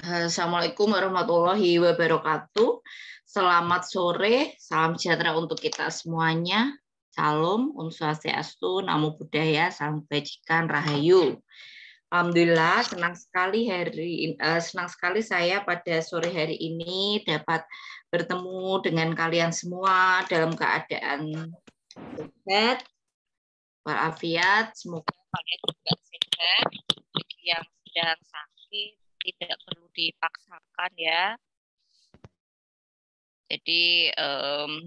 Assalamualaikum warahmatullahi wabarakatuh. Selamat sore, salam sejahtera untuk kita semuanya. Salam, Om Swastiastu, Namo Buddhaya, Salam Kebajikan, Rahayu. Alhamdulillah, senang sekali saya pada sore hari ini dapat bertemu dengan kalian semua dalam keadaan sehat, walafiat. Semoga kalian juga sehat. Bagi yang sedang sakit tidak perlu dipaksakan ya. Jadi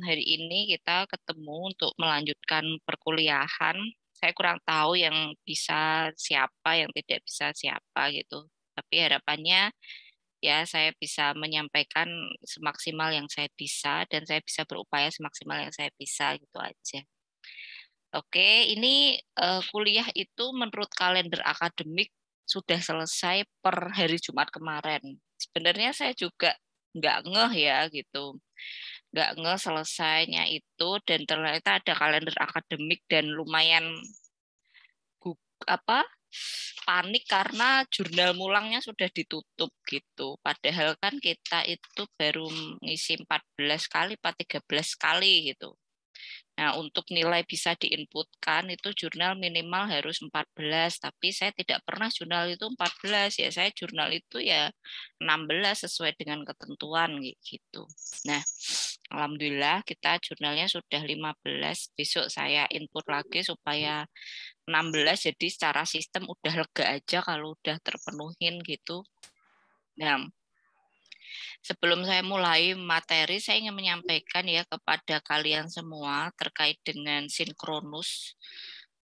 hari ini kita ketemu untuk melanjutkan perkuliahan. Saya kurang tahu yang bisa siapa, yang tidak bisa siapa gitu. Tapi harapannya ya saya bisa menyampaikan semaksimal yang saya bisa dan saya bisa berupaya semaksimal yang saya bisa gitu aja. Oke, ini kuliah itu menurut kalender akademik sudah selesai per hari Jumat kemarin. Sebenarnya saya juga nggak ngeh ya gitu, nggak ngeh selesainya itu dan ternyata ada kalender akademik dan lumayan apa panik karena jurnal mulangnya sudah ditutup gitu. Padahal kan kita itu baru ngisi 14 kali, 13 kali gitu. Nah, untuk nilai bisa diinputkan itu jurnal minimal harus 14, tapi saya tidak pernah jurnal itu 14, ya saya jurnal itu ya 16 sesuai dengan ketentuan gitu. Nah, alhamdulillah kita jurnalnya sudah 15, besok saya input lagi supaya 16, jadi secara sistem udah lega aja kalau udah terpenuhin gitu. Nah, sebelum saya mulai materi, saya ingin menyampaikan ya kepada kalian semua terkait dengan sinkronus.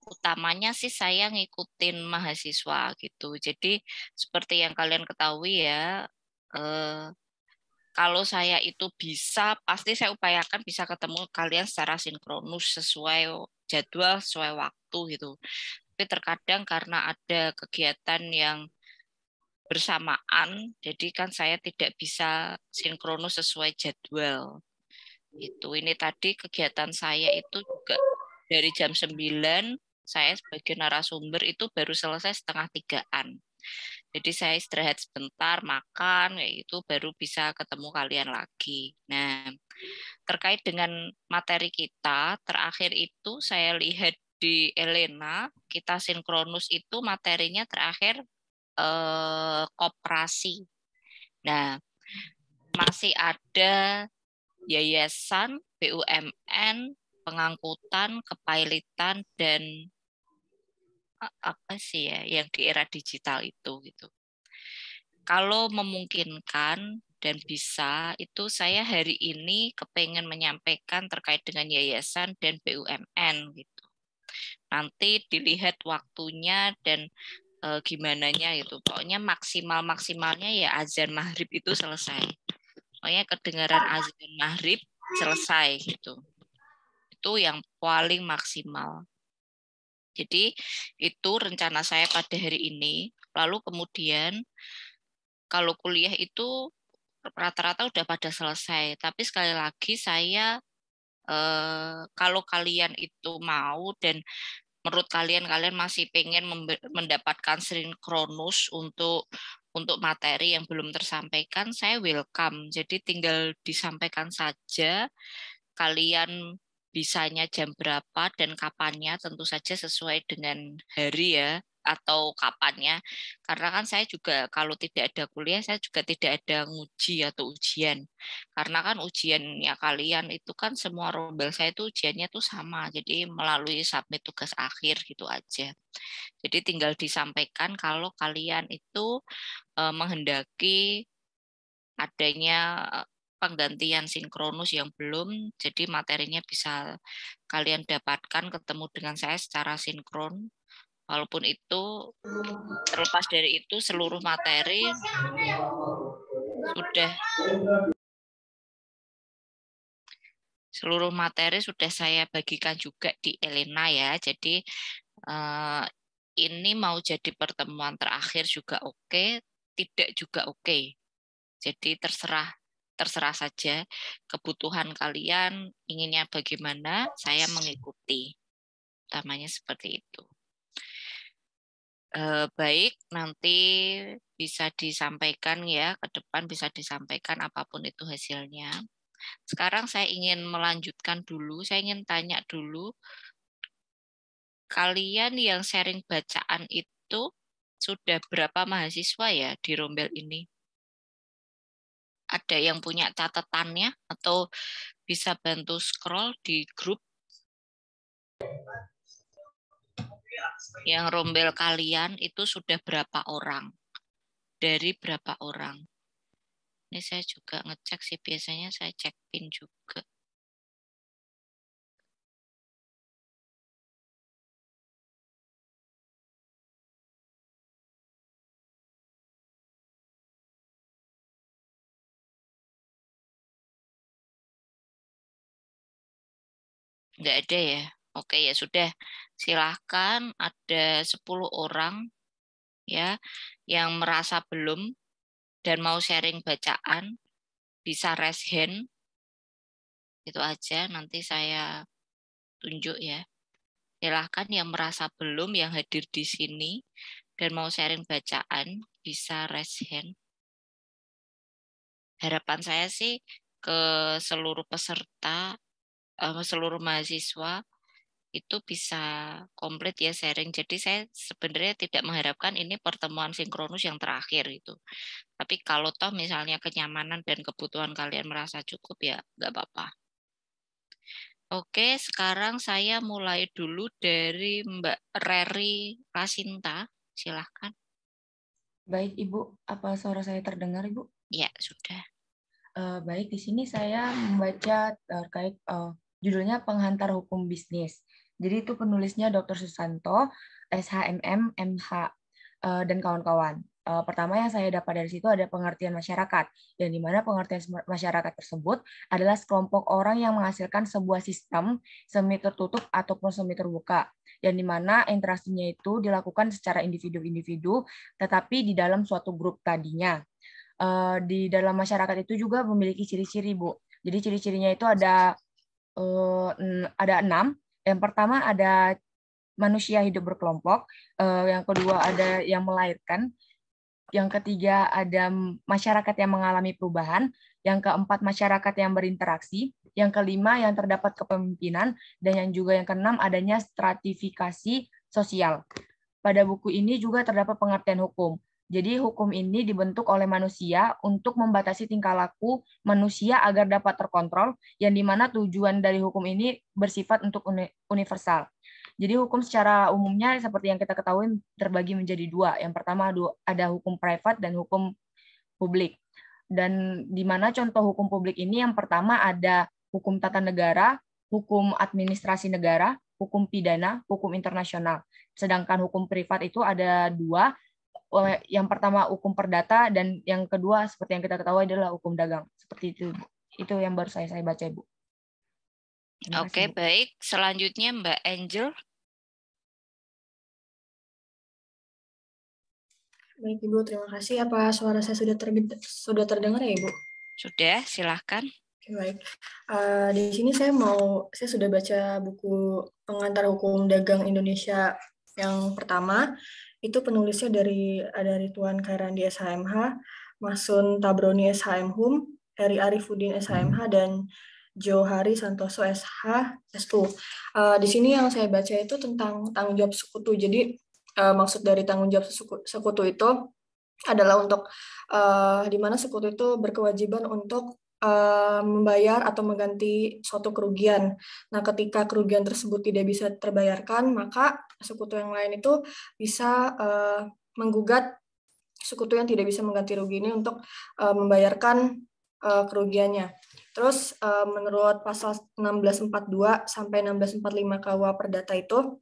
Utamanya sih saya ngikutin mahasiswa gitu. Jadi seperti yang kalian ketahui ya, kalau saya itu bisa, pasti saya upayakan bisa ketemu kalian secara sinkronus sesuai jadwal, sesuai waktu gitu. Tapi terkadang karena ada kegiatan yang bersamaan, jadi kan saya tidak bisa sinkronus sesuai jadwal. Ini tadi kegiatan saya itu juga dari jam 9, saya sebagai narasumber itu baru selesai setengah 3-an. Jadi saya istirahat sebentar, makan, kayak itu baru bisa ketemu kalian lagi. Nah, terkait dengan materi kita, terakhir itu saya lihat di Elena, kita sinkronus itu materinya terakhir koperasi. Nah, masih ada yayasan, BUMN, pengangkutan, kepailitan, dan apa sih ya yang di era digital itu gitu. Kalau memungkinkan dan bisa, itu saya hari ini kepengen menyampaikan terkait dengan yayasan dan BUMN gitu. Nanti dilihat waktunya dan gimananya itu. Pokoknya maksimalnya ya azan maghrib itu selesai. Pokoknya kedengaran azan maghrib selesai gitu. Itu yang paling maksimal. Jadi itu rencana saya pada hari ini. Lalu kemudian kalau kuliah itu rata-rata udah pada selesai. Tapi sekali lagi saya kalau kalian itu mau dan menurut kalian masih pengen mendapatkan sinkronus untuk materi yang belum tersampaikan, saya welcome. Jadi tinggal disampaikan saja kalian bisanya jam berapa dan kapannya, tentu saja sesuai dengan hari ya atau kapannya. Karena kan saya juga kalau tidak ada kuliah, saya juga tidak ada nguji atau ujian. Karena kan ujiannya kalian itu kan semua rombel saya itu ujiannya tuh sama. Jadi melalui submit tugas akhir gitu aja. Jadi tinggal disampaikan kalau kalian itu menghendaki adanya penggantian sinkronus yang belum, jadi materinya bisa kalian dapatkan ketemu dengan saya secara sinkron. Walaupun itu terlepas dari itu sudah seluruh materi sudah saya bagikan juga di Elena ya. Jadi ini mau jadi pertemuan terakhir juga oke, tidak juga oke. Jadi terserah saja kebutuhan kalian inginnya bagaimana, saya mengikuti. Utamanya seperti itu. Baik, nanti bisa disampaikan ya, ke depan bisa disampaikan apapun itu hasilnya. Sekarang saya ingin melanjutkan dulu, saya ingin tanya dulu, kalian yang sharing bacaan itu sudah berapa mahasiswa ya di Rombel ini? Ada yang punya catatannya atau bisa bantu scroll di grup yang Rombel kalian itu sudah berapa orang? Dari berapa orang? Ini saya juga ngecek sih, biasanya saya cek pin juga. Nggak ada ya? Oke ya sudah. Silahkan ada 10 orang ya yang merasa belum dan mau sharing bacaan, bisa raise hand. Itu aja, nanti saya tunjuk ya. Silahkan yang merasa belum, yang hadir di sini dan mau sharing bacaan, bisa raise hand. Harapan saya sih ke seluruh peserta, seluruh mahasiswa itu bisa komplit ya sharing. Jadi saya sebenarnya tidak mengharapkan ini pertemuan sinkronus yang terakhir itu. Tapi kalau toh misalnya kenyamanan dan kebutuhan kalian merasa cukup ya nggak apa-apa. Oke, sekarang saya mulai dulu dari Mbak Reri Rasinta. Silahkan. Baik, Ibu. Apa suara saya terdengar, Ibu? Ya, sudah. Baik, di sini saya membaca terkait judulnya Penghantar Hukum Bisnis. Jadi itu penulisnya Dr. Susanto, SHMM, MH, dan kawan-kawan. Pertama yang saya dapat dari situ ada pengertian masyarakat, yang di mana pengertian masyarakat tersebut adalah sekelompok orang yang menghasilkan sebuah sistem semi tertutup ataupun semi terbuka, yang di mana interaksinya itu dilakukan secara individu-individu, tetapi di dalam suatu grup tadinya. Di dalam masyarakat itu juga memiliki ciri-ciri, Bu. Jadi ciri-cirinya itu ada 6. Yang pertama ada manusia hidup berkelompok, yang kedua ada yang melahirkan, yang ketiga ada masyarakat yang mengalami perubahan, yang keempat masyarakat yang berinteraksi, yang kelima yang terdapat kepemimpinan, dan yang juga yang keenam adanya stratifikasi sosial. Pada buku ini juga terdapat pengertian hukum. Jadi hukum ini dibentuk oleh manusia untuk membatasi tingkah laku manusia agar dapat terkontrol, yang dimana tujuan dari hukum ini bersifat untuk universal. Jadi hukum secara umumnya seperti yang kita ketahui terbagi menjadi dua. Yang pertama ada hukum privat dan hukum publik. Dan di mana contoh hukum publik ini yang pertama ada hukum tata negara, hukum administrasi negara, hukum pidana, hukum internasional. Sedangkan hukum privat itu ada dua. Yang pertama hukum perdata dan yang kedua seperti yang kita ketahui adalah hukum dagang. Seperti itu. Itu yang baru saya baca, Ibu. Oke, Bu. baik. Selanjutnya Mbak Angel. Baik, Ibu. Terima kasih. Apa suara saya sudah terdengar ya, Ibu? Sudah, silahkan. Oke, baik. Di sini saya sudah baca buku Pengantar Hukum Dagang Indonesia yang pertama. Itu penulisnya ada Ridwan Khairandi SHMH, Masun Tabroni SHM Heri Arifudin SHMH, dan Johari Santoso SH S2. Di sini yang saya baca itu tentang tanggung jawab sekutu. Jadi maksud dari tanggung jawab sekutu itu adalah untuk di mana sekutu itu berkewajiban untuk membayar atau mengganti suatu kerugian. Nah, ketika kerugian tersebut tidak bisa terbayarkan, maka sekutu yang lain itu bisa menggugat sekutu yang tidak bisa mengganti rugi ini untuk membayarkan kerugiannya. Terus menurut pasal 1642 sampai 1645 KUH Perdata itu,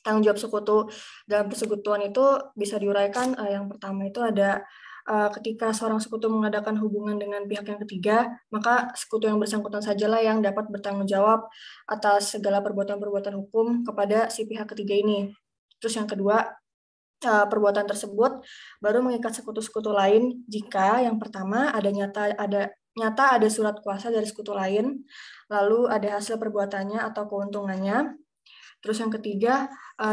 tanggung jawab sekutu dalam persekutuan itu bisa diuraikan. Yang pertama itu ada ketika seorang sekutu mengadakan hubungan dengan pihak yang ketiga, maka sekutu yang bersangkutan sajalah yang dapat bertanggung jawab atas segala perbuatan-perbuatan hukum kepada si pihak ketiga ini. Terus yang kedua, perbuatan tersebut baru mengikat sekutu-sekutu lain jika yang pertama ada nyata ada surat kuasa dari sekutu lain, lalu ada hasil perbuatannya atau keuntungannya. Terus yang ketiga,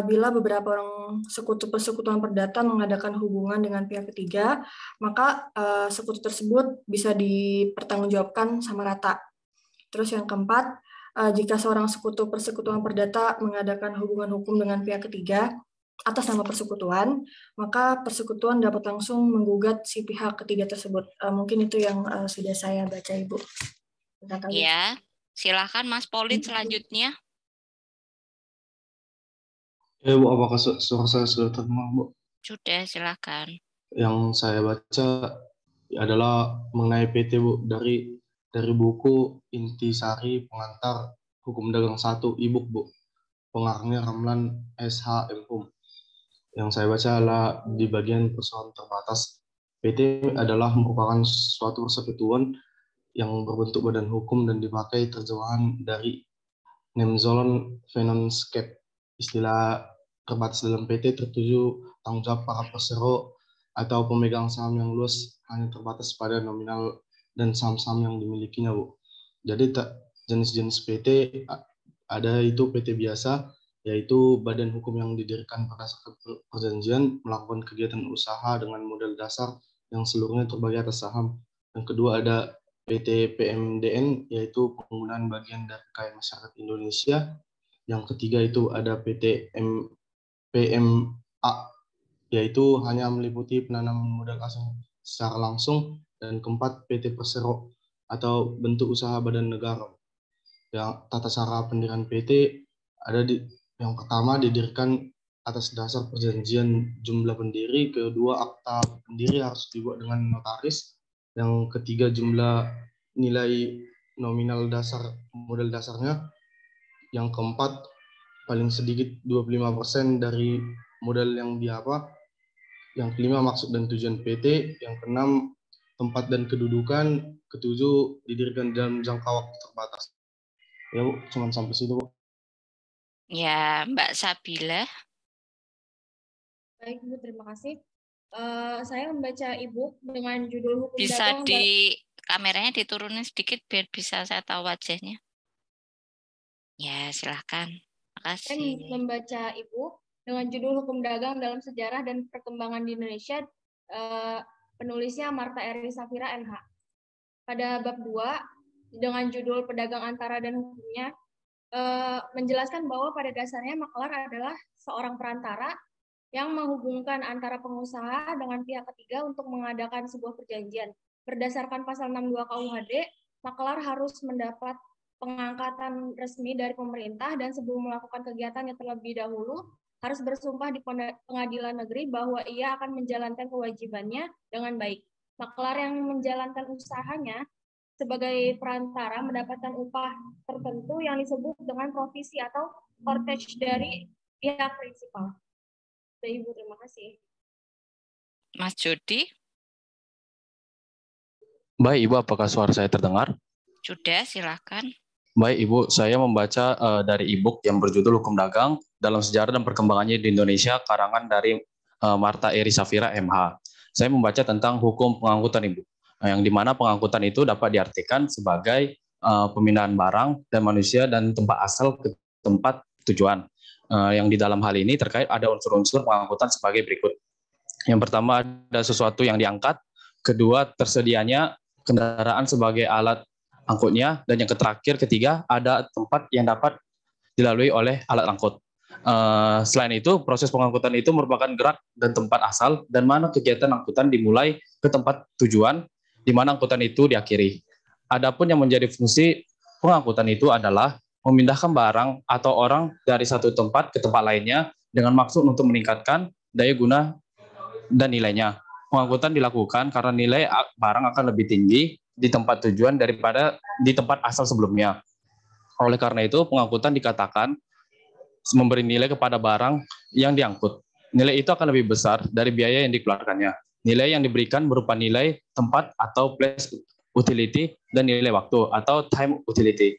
bila beberapa orang sekutu persekutuan perdata mengadakan hubungan dengan pihak ketiga, maka sekutu tersebut bisa dipertanggungjawabkan sama rata. Terus yang keempat, jika seorang sekutu persekutuan perdata mengadakan hubungan hukum dengan pihak ketiga atas nama persekutuan, maka persekutuan dapat langsung menggugat si pihak ketiga tersebut. Mungkin itu yang sudah saya baca, Ibu. Ya, silakan Mas Polin selanjutnya. Ya Bu, apakah suara saya sudah terdengar Bu? Sudah, silakan. Yang saya baca adalah mengenai PT Bu, dari buku Intisari Pengantar Hukum Dagang 1 e-book Bu, pengarangnya Ramlan SH MHum. Yang saya baca adalah di bagian persoalan terbatas. PT adalah merupakan suatu persekutuan yang berbentuk badan hukum dan dipakai terjemahan dari Nemzolon Finanscape. Istilah terbatas dalam PT tertuju tanggung jawab para persero atau pemegang saham yang luas hanya terbatas pada nominal dan saham-saham yang dimilikinya, Bu. Jadi jenis-jenis PT ada itu PT biasa, yaitu badan hukum yang didirikan berdasarkan perjanjian melakukan kegiatan usaha dengan modal dasar yang seluruhnya terbagi atas saham. Yang kedua ada PT PMDN, yaitu penggunaan bagian dari kekayaan masyarakat Indonesia. Yang ketiga itu ada PT PMA, yaitu hanya meliputi penanaman modal asing secara langsung. Dan keempat, PT Persero atau bentuk usaha badan negara. Yang tata cara pendirian PT ada yang pertama didirikan atas dasar perjanjian jumlah pendiri, kedua akta pendiri harus dibuat dengan notaris, yang ketiga jumlah nilai nominal dasar modal dasarnya, yang keempat paling sedikit 25% dari modal yang yang kelima maksud dan tujuan PT, yang keenam tempat dan kedudukan, ketujuh didirikan dalam jangka waktu terbatas. Ya Bu, cuma sampai situ Bu. Ya, Mbak Sabila. Baik Bu, terima kasih. Saya membaca e-book dengan judul Hukum Bisa Dagang. Kameranya diturunin sedikit biar bisa saya tahu wajahnya. Ya, silahkan. Makasih. Saya membaca e-book dengan judul Hukum Dagang dalam Sejarah dan Perkembangan di Indonesia. Penulisnya Marta Eri Safira MH. Pada bab 2 dengan judul Pedagang Antara dan Hukumnya, menjelaskan bahwa pada dasarnya maklar adalah seorang perantara yang menghubungkan antara pengusaha dengan pihak ketiga untuk mengadakan sebuah perjanjian. Berdasarkan pasal 62 KUHD, maklar harus mendapat pengangkatan resmi dari pemerintah dan sebelum melakukan kegiatannya terlebih dahulu harus bersumpah di pengadilan negeri bahwa ia akan menjalankan kewajibannya dengan baik. Maklar yang menjalankan usahanya sebagai perantara mendapatkan upah tertentu yang disebut dengan provisi atau cortege dari pihak prinsipal. Ibu, terima kasih. Mas Jody. Baik Ibu, apakah suara saya terdengar? Sudah, silakan. Baik Ibu, saya membaca dari e-book yang berjudul Hukum Dagang dalam Sejarah dan Perkembangannya di Indonesia, karangan dari Marta Eri Safira MH. Saya membaca tentang hukum pengangkutan Ibu, yang dimana pengangkutan itu dapat diartikan sebagai pemindahan barang dan manusia dan tempat asal ke tempat tujuan. Yang di dalam hal ini terkait ada unsur-unsur pengangkutan sebagai berikut. Yang pertama ada sesuatu yang diangkat, kedua tersedianya kendaraan sebagai alat angkutnya, dan yang terakhir ketiga ada tempat yang dapat dilalui oleh alat angkut. Selain itu, proses pengangkutan itu merupakan gerak dan tempat asal dan mana kegiatan angkutan dimulai ke tempat tujuan di mana angkutan itu diakhiri. Adapun yang menjadi fungsi pengangkutan itu adalah memindahkan barang atau orang dari satu tempat ke tempat lainnya dengan maksud untuk meningkatkan daya guna dan nilainya. Pengangkutan dilakukan karena nilai barang akan lebih tinggi di tempat tujuan daripada di tempat asal sebelumnya. Oleh karena itu, pengangkutan dikatakan memberi nilai kepada barang yang diangkut. Nilai itu akan lebih besar dari biaya yang dikeluarkannya. Nilai yang diberikan berupa nilai tempat atau place utility dan nilai waktu atau time utility.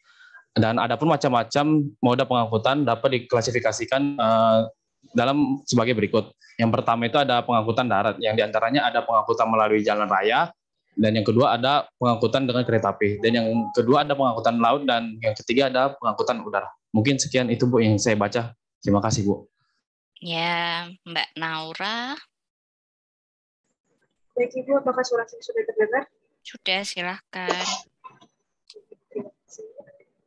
Dan adapun macam-macam moda pengangkutan dapat diklasifikasikan dalam sebagai berikut. Yang pertama itu ada pengangkutan darat, yang diantaranya ada pengangkutan melalui jalan raya, dan yang kedua ada pengangkutan dengan kereta api, dan yang kedua ada pengangkutan laut, dan yang ketiga ada pengangkutan udara. Mungkin sekian itu Bu yang saya baca. Terima kasih, Bu. Ya, Mbak Naura. Baik, Ibu, apakah suara saya sudah terdengar? Sudah, silahkan. Terima kasih.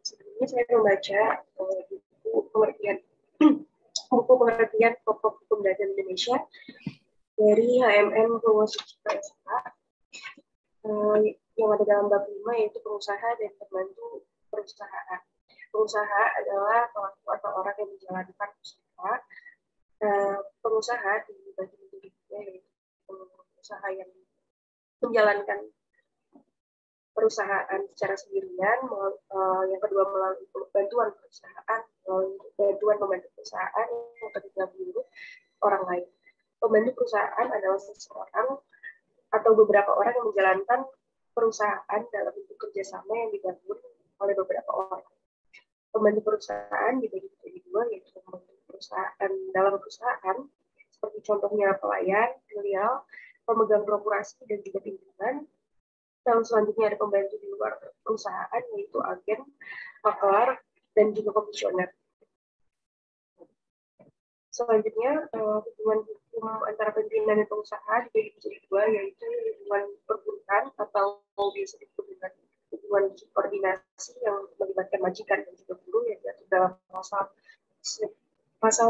Sebelumnya saya membaca buku pengertian pokok hukum dagang Indonesia dari HMM Purwosucipto SH yang ada dalam bab 5, yaitu pengusaha dan pembantu perusahaan. Pengusaha adalah pelaku atau orang yang menjalankan usaha. Pengusaha dibagi menjadi dua, yaitu pengusaha yang menjalankan perusahaan secara sendirian, yang kedua melalui bantuan perusahaan, bantuan pembantu perusahaan, yang ketiga buruh orang lain. Pembantu perusahaan adalah seseorang atau beberapa orang yang menjalankan perusahaan dalam bentuk kerjasama yang dibangun oleh beberapa orang. Pembantu perusahaan dibagi menjadi dua, yaitu pembantu perusahaan dalam perusahaan, seperti contohnya pelayan, filial, pemegang korporasi, dan juga pimpinan. Lalu selanjutnya ada pembantu di luar perusahaan, yaitu agen, maklar, dan juga komisioner. Selanjutnya, hubungan hukum antara pimpinan dan pengusaha dibagi menjadi dua, yaitu hubungan perburukan atau biasa disebut dengan hubungan subordinasi yang melibatkan majikan dan juga buruh, yang diatur dalam pasal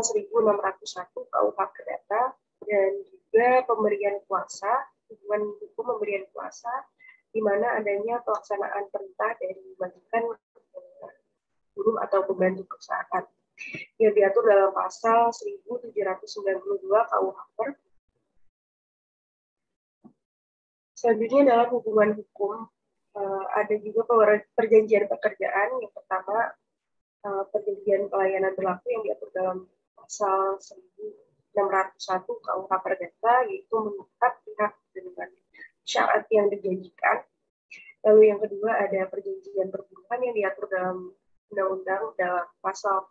1601 KUH Perdata, dan juga pemberian kuasa, hubungan hukum pemberian kuasa, di mana adanya pelaksanaan perintah dari majikan, buruh atau pembantu perusahaan, yang diatur dalam pasal 1792 KUH Per. Selanjutnya dalam hubungan hukum ada juga perjanjian pekerjaan. Yang pertama, perjanjian pelayanan berlaku yang diatur dalam pasal 1601 KUH Perdata, yaitu mengikat pihak dengan syarat yang dijanjikan. Lalu yang kedua ada perjanjian perburukan yang diatur dalam undang-undang dalam pasal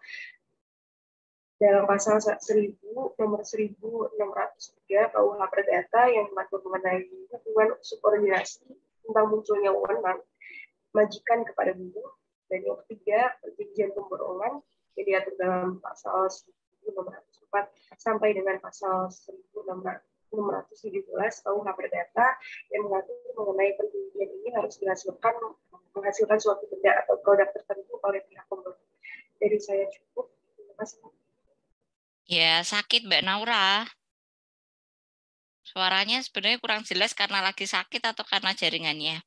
1000 nomor 1603 KUH Perdata yang mengatur mengenai hubungan subordinasi tentang munculnya wewenang majikan kepada buruh. Dan yang ketiga perjanjian pemborongan yang diatur dalam pasal 1604 sampai dengan pasal 1617 KUH Perdata yang mengatur mengenai perjanjian ini harus menghasilkan suatu benda atau produk tertentu oleh pihak pembeli. Dari saya cukup. Terima kasih. Ya, sakit Mbak Naura. Suaranya sebenarnya kurang jelas karena lagi sakit atau karena jaringannya?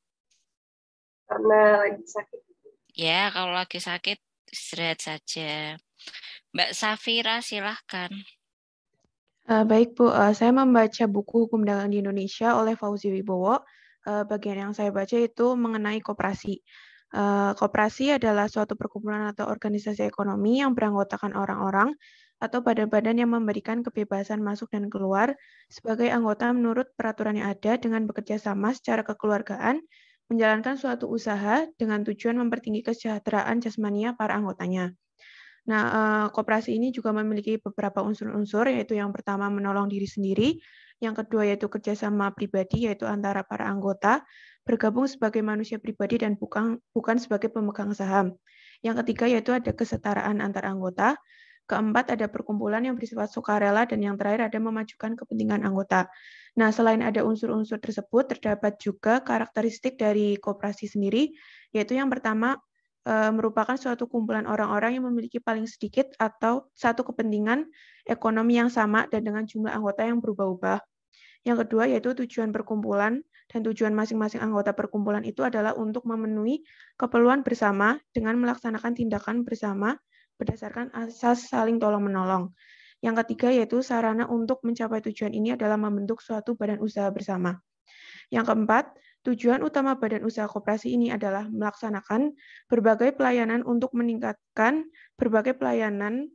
Karena lagi sakit. Ya, kalau lagi sakit istirahat saja. Mbak Safira, silahkan. Baik Bu, saya membaca buku Hukum Dagang di Indonesia oleh Fauzi Wibowo. Bagian yang saya baca itu mengenai koperasi. Koperasi adalah suatu perkumpulan atau organisasi ekonomi yang beranggotakan orang-orang atau badan-badan yang memberikan kebebasan masuk dan keluar sebagai anggota menurut peraturan yang ada dengan bekerja sama secara kekeluargaan, menjalankan suatu usaha dengan tujuan mempertinggi kesejahteraan jasmania para anggotanya. Nah, koperasi ini juga memiliki beberapa unsur-unsur, yaitu yang pertama menolong diri sendiri, yang kedua yaitu kerjasama pribadi, yaitu antara para anggota, bergabung sebagai manusia pribadi dan bukan sebagai pemegang saham. Yang ketiga yaitu ada kesetaraan antar anggota, keempat ada perkumpulan yang bersifat sukarela, dan yang terakhir ada memajukan kepentingan anggota. Nah, selain ada unsur-unsur tersebut, terdapat juga karakteristik dari koperasi sendiri, yaitu yang pertama, merupakan suatu kumpulan orang-orang yang memiliki paling sedikit atau satu kepentingan ekonomi yang sama dan dengan jumlah anggota yang berubah-ubah. Yang kedua yaitu tujuan perkumpulan dan tujuan masing-masing anggota perkumpulan itu adalah untuk memenuhi keperluan bersama dengan melaksanakan tindakan bersama berdasarkan asas saling tolong-menolong. Yang ketiga yaitu sarana untuk mencapai tujuan ini adalah membentuk suatu badan usaha bersama. Yang keempat, tujuan utama badan usaha koperasi ini adalah melaksanakan berbagai pelayanan untuk meningkatkan berbagai pelayanan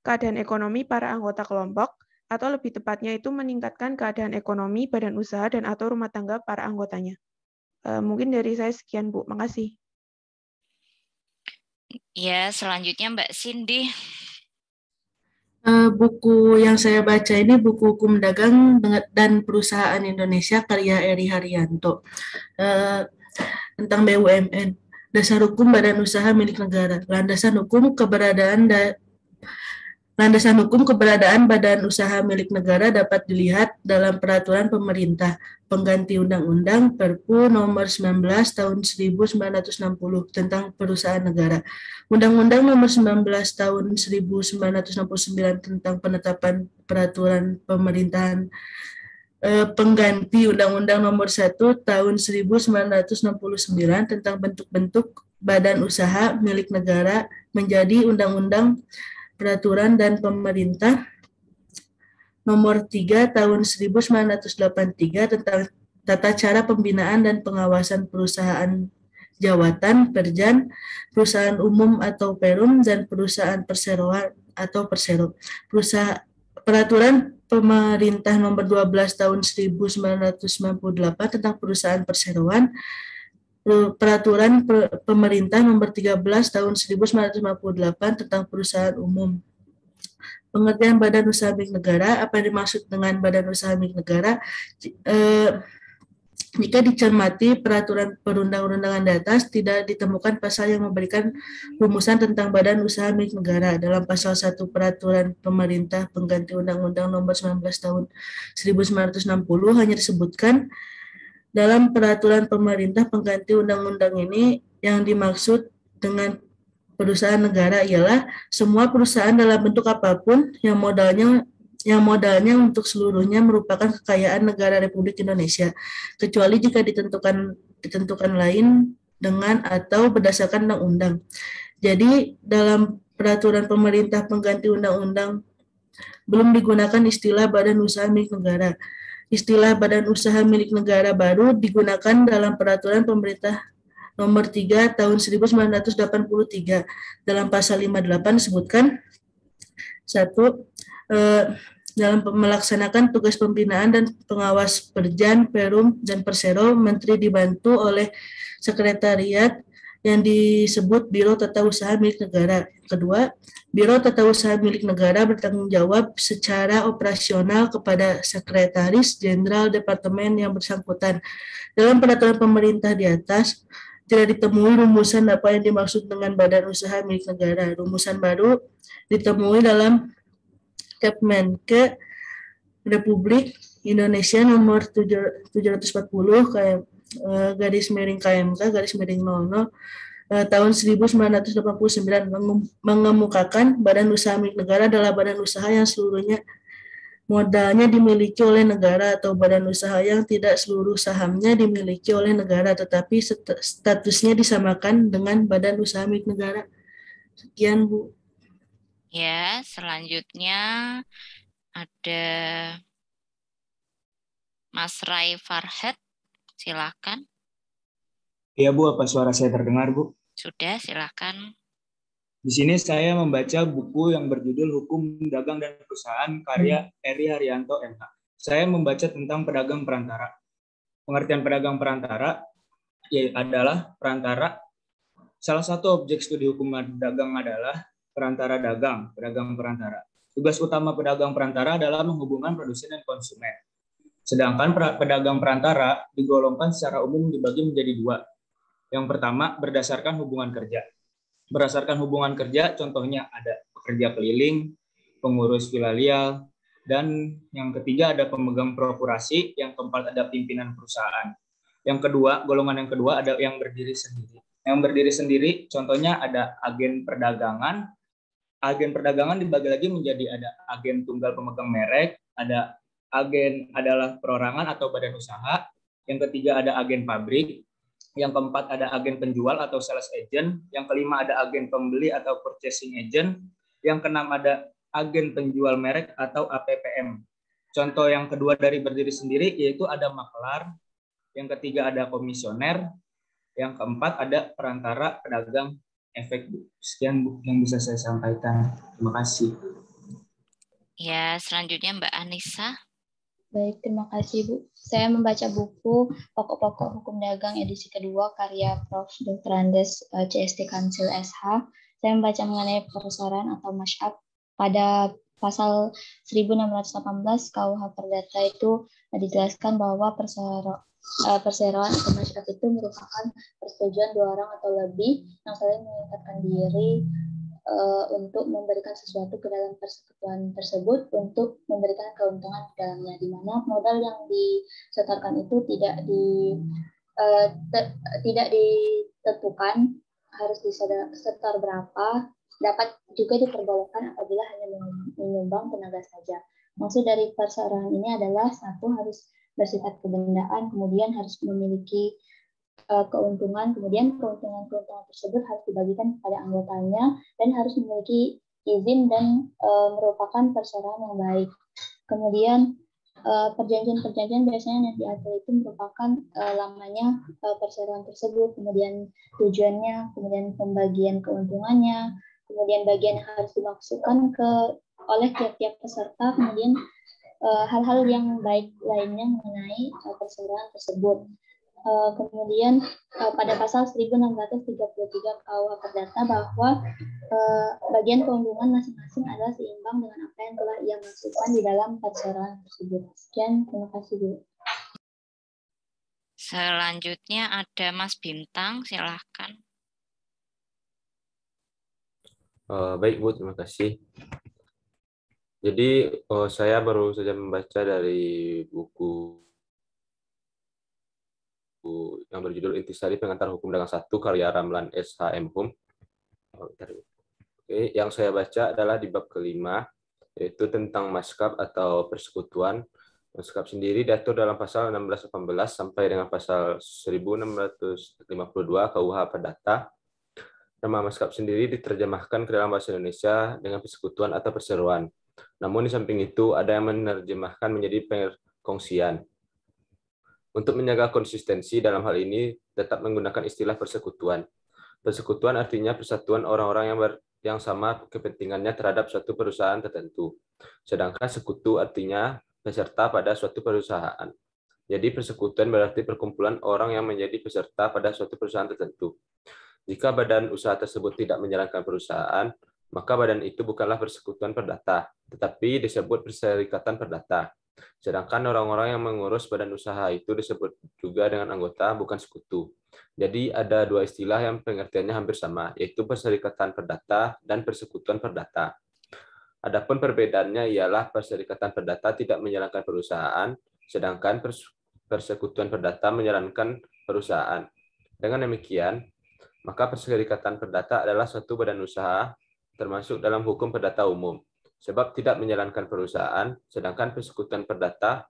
keadaan ekonomi para anggota kelompok, atau lebih tepatnya itu meningkatkan keadaan ekonomi badan usaha dan atau rumah tangga para anggotanya. Mungkin dari saya sekian, Bu. Makasih. Ya, selanjutnya Mbak Cindy. Buku yang saya baca ini buku Hukum Dagang dan Perusahaan Indonesia karya Eri Haryanto tentang BUMN, dasar hukum badan usaha milik negara, landasan hukum keberadaan Landasan hukum keberadaan badan usaha milik negara dapat dilihat dalam peraturan pemerintah pengganti Undang-Undang Perpu Nomor 19 Tahun 1960 tentang perusahaan negara, Undang-Undang Nomor 19 Tahun 1969 tentang penetapan peraturan pemerintahan pengganti Undang-Undang Nomor 1 Tahun 1969 tentang bentuk-bentuk badan usaha milik negara menjadi Undang-Undang Peraturan dan Pemerintah Nomor 3 Tahun 1983 tentang tata cara pembinaan dan pengawasan perusahaan jawatan, perjan, perusahaan umum atau perum, dan perusahaan perseroan atau persero. Peraturan Pemerintah Nomor 12 Tahun 1998 tentang perusahaan perseroan, Peraturan Pemerintah Nomor 13 Tahun 1958 tentang perusahaan umum. Pengertian badan usaha milik negara, apa yang dimaksud dengan badan usaha milik negara? Jika dicermati peraturan perundang-undangan di atas, tidak ditemukan pasal yang memberikan rumusan tentang badan usaha milik negara. Dalam pasal 1 peraturan pemerintah pengganti Undang-Undang Nomor 19 Tahun 1960 hanya disebutkan dalam peraturan pemerintah pengganti undang-undang ini yang dimaksud dengan perusahaan negara ialah semua perusahaan dalam bentuk apapun yang modalnya untuk seluruhnya merupakan kekayaan negara Republik Indonesia, kecuali jika ditentukan lain dengan atau berdasarkan undang-undang. Jadi dalam peraturan pemerintah pengganti undang-undang belum digunakan istilah badan usaha milik negara. Istilah badan usaha milik negara baru digunakan dalam peraturan pemerintah Nomor 3 Tahun 1983. Dalam pasal 58 disebutkan 1. Dalam melaksanakan tugas pembinaan dan pengawas perjan, perum, dan persero, Menteri dibantu oleh sekretariat yang disebut Biro Tata Usaha Milik Negara. Kedua, Biro Tata Usaha Milik Negara bertanggung jawab secara operasional kepada Sekretaris Jenderal Departemen yang bersangkutan. Dalam peraturan pemerintah di atas, tidak ditemui rumusan apa yang dimaksud dengan badan usaha milik negara. Rumusan baru ditemui dalam Kepmenke Republik Indonesia nomor 740 garis miring KMK garis miring 00 tahun 1989 mengemukakan badan usaha milik negara adalah badan usaha yang seluruhnya modalnya dimiliki oleh negara atau badan usaha yang tidak seluruh sahamnya dimiliki oleh negara tetapi statusnya disamakan dengan badan usaha milik negara. Sekian, Bu. Ya, selanjutnya ada Mas Rai Farhat, silakan. Iya, Bu, apa suara saya terdengar, Bu? Sudah, silakan. Di sini saya membaca buku yang berjudul Hukum Dagang dan Perusahaan karya Eri Haryanto MH. Saya membaca tentang pedagang perantara. Pengertian pedagang perantara adalah perantara. Salah satu objek studi hukum dagang adalah perantara dagang, pedagang perantara. Tugas utama pedagang perantara adalah menghubungkan produsen dan konsumen. Sedangkan pedagang perantara digolongkan secara umum dibagi menjadi dua. Yang pertama, berdasarkan hubungan kerja. Berdasarkan hubungan kerja, contohnya ada pekerja keliling, pengurus filial, dan yang ketiga ada pemegang prokurasi, yang keempat ada pimpinan perusahaan. Yang kedua, golongan yang kedua ada yang berdiri sendiri. Yang berdiri sendiri, contohnya ada agen perdagangan. Agen perdagangan dibagi lagi menjadi ada agen tunggal pemegang merek, ada agen adalah perorangan atau badan usaha. Yang ketiga ada agen pabrik. Yang keempat ada agen penjual atau sales agent. Yang kelima ada agen pembeli atau purchasing agent. Yang keenam ada agen penjual merek atau APPM. Contoh yang kedua dari berdiri sendiri yaitu ada maklar. Yang ketiga ada komisioner. Yang keempat ada perantara pedagang efek. Sekian, Bu, yang bisa saya sampaikan. Terima kasih. Ya, selanjutnya Mbak Anissa. Baik, terima kasih, Bu. Saya membaca buku Pokok-Pokok Hukum Dagang edisi kedua karya Prof. Dr. Andes CST Kansil SH. Saya membaca mengenai perseroan atau mashup. Pada pasal 1618 KUH Perdata itu dijelaskan bahwa perseroan atau mashup itu merupakan persetujuan dua orang atau lebih yang saling meningkatkan diri untuk memberikan sesuatu ke dalam persekutuan tersebut untuk memberikan keuntungan di dalamnya, di mana modal yang disetorkan itu tidak ditentukan harus disetor berapa, dapat juga diperbolehkan apabila hanya menyumbang tenaga saja. Maksud dari perserahan ini adalah satu, harus bersifat kebendaan, kemudian harus memiliki keuntungan, kemudian keuntungan tersebut harus dibagikan kepada anggotanya dan harus memiliki izin dan merupakan perserahan yang baik. Kemudian perjanjian-perjanjian biasanya yang diatur itu merupakan lamanya perserahan tersebut, kemudian tujuannya, kemudian pembagian keuntungannya, kemudian bagian yang harus dimaksudkan oleh tiap-tiap peserta, kemudian hal-hal yang baik lainnya mengenai perserahan tersebut. Kemudian pada pasal 1633 KUH Perdata bahwa bagian keuntungan masing-masing adalah seimbang dengan apa yang telah ia masukkan di dalam perserahan tersebut. Sekian, terima kasih Bu. Selanjutnya ada Mas Bintang, silahkan. Baik Bu, terima kasih. Jadi saya baru saja membaca dari buku yang berjudul Intisari Pengantar Hukum Dagang 1 karya Ramlan SHM Hum. Oke, yang saya baca adalah di bab kelima, yaitu tentang maskap atau persekutuan. Maskap sendiri diatur dalam pasal 1618 sampai dengan pasal 1652 KUH Perdata. Nama maskap sendiri diterjemahkan ke dalam bahasa Indonesia dengan persekutuan atau perseroan. Namun di samping itu ada yang menerjemahkan menjadi perkongsian. Untuk menjaga konsistensi dalam hal ini tetap menggunakan istilah persekutuan. Persekutuan artinya persatuan orang-orang yang sama kepentingannya terhadap suatu perusahaan tertentu. Sedangkan sekutu artinya peserta pada suatu perusahaan. Jadi persekutuan berarti perkumpulan orang yang menjadi peserta pada suatu perusahaan tertentu. Jika badan usaha tersebut tidak menjalankan perusahaan, maka badan itu bukanlah persekutuan perdata, tetapi disebut perserikatan perdata. Sedangkan orang-orang yang mengurus badan usaha itu disebut juga dengan anggota, bukan sekutu. Jadi ada dua istilah yang pengertiannya hampir sama, yaitu perserikatan perdata dan persekutuan perdata. Adapun perbedaannya ialah perserikatan perdata tidak menjalankan perusahaan, sedangkan persekutuan perdata menjalankan perusahaan. Dengan demikian, maka perserikatan perdata adalah suatu badan usaha termasuk dalam hukum perdata umum, sebab tidak menjalankan perusahaan, sedangkan persekutuan perdata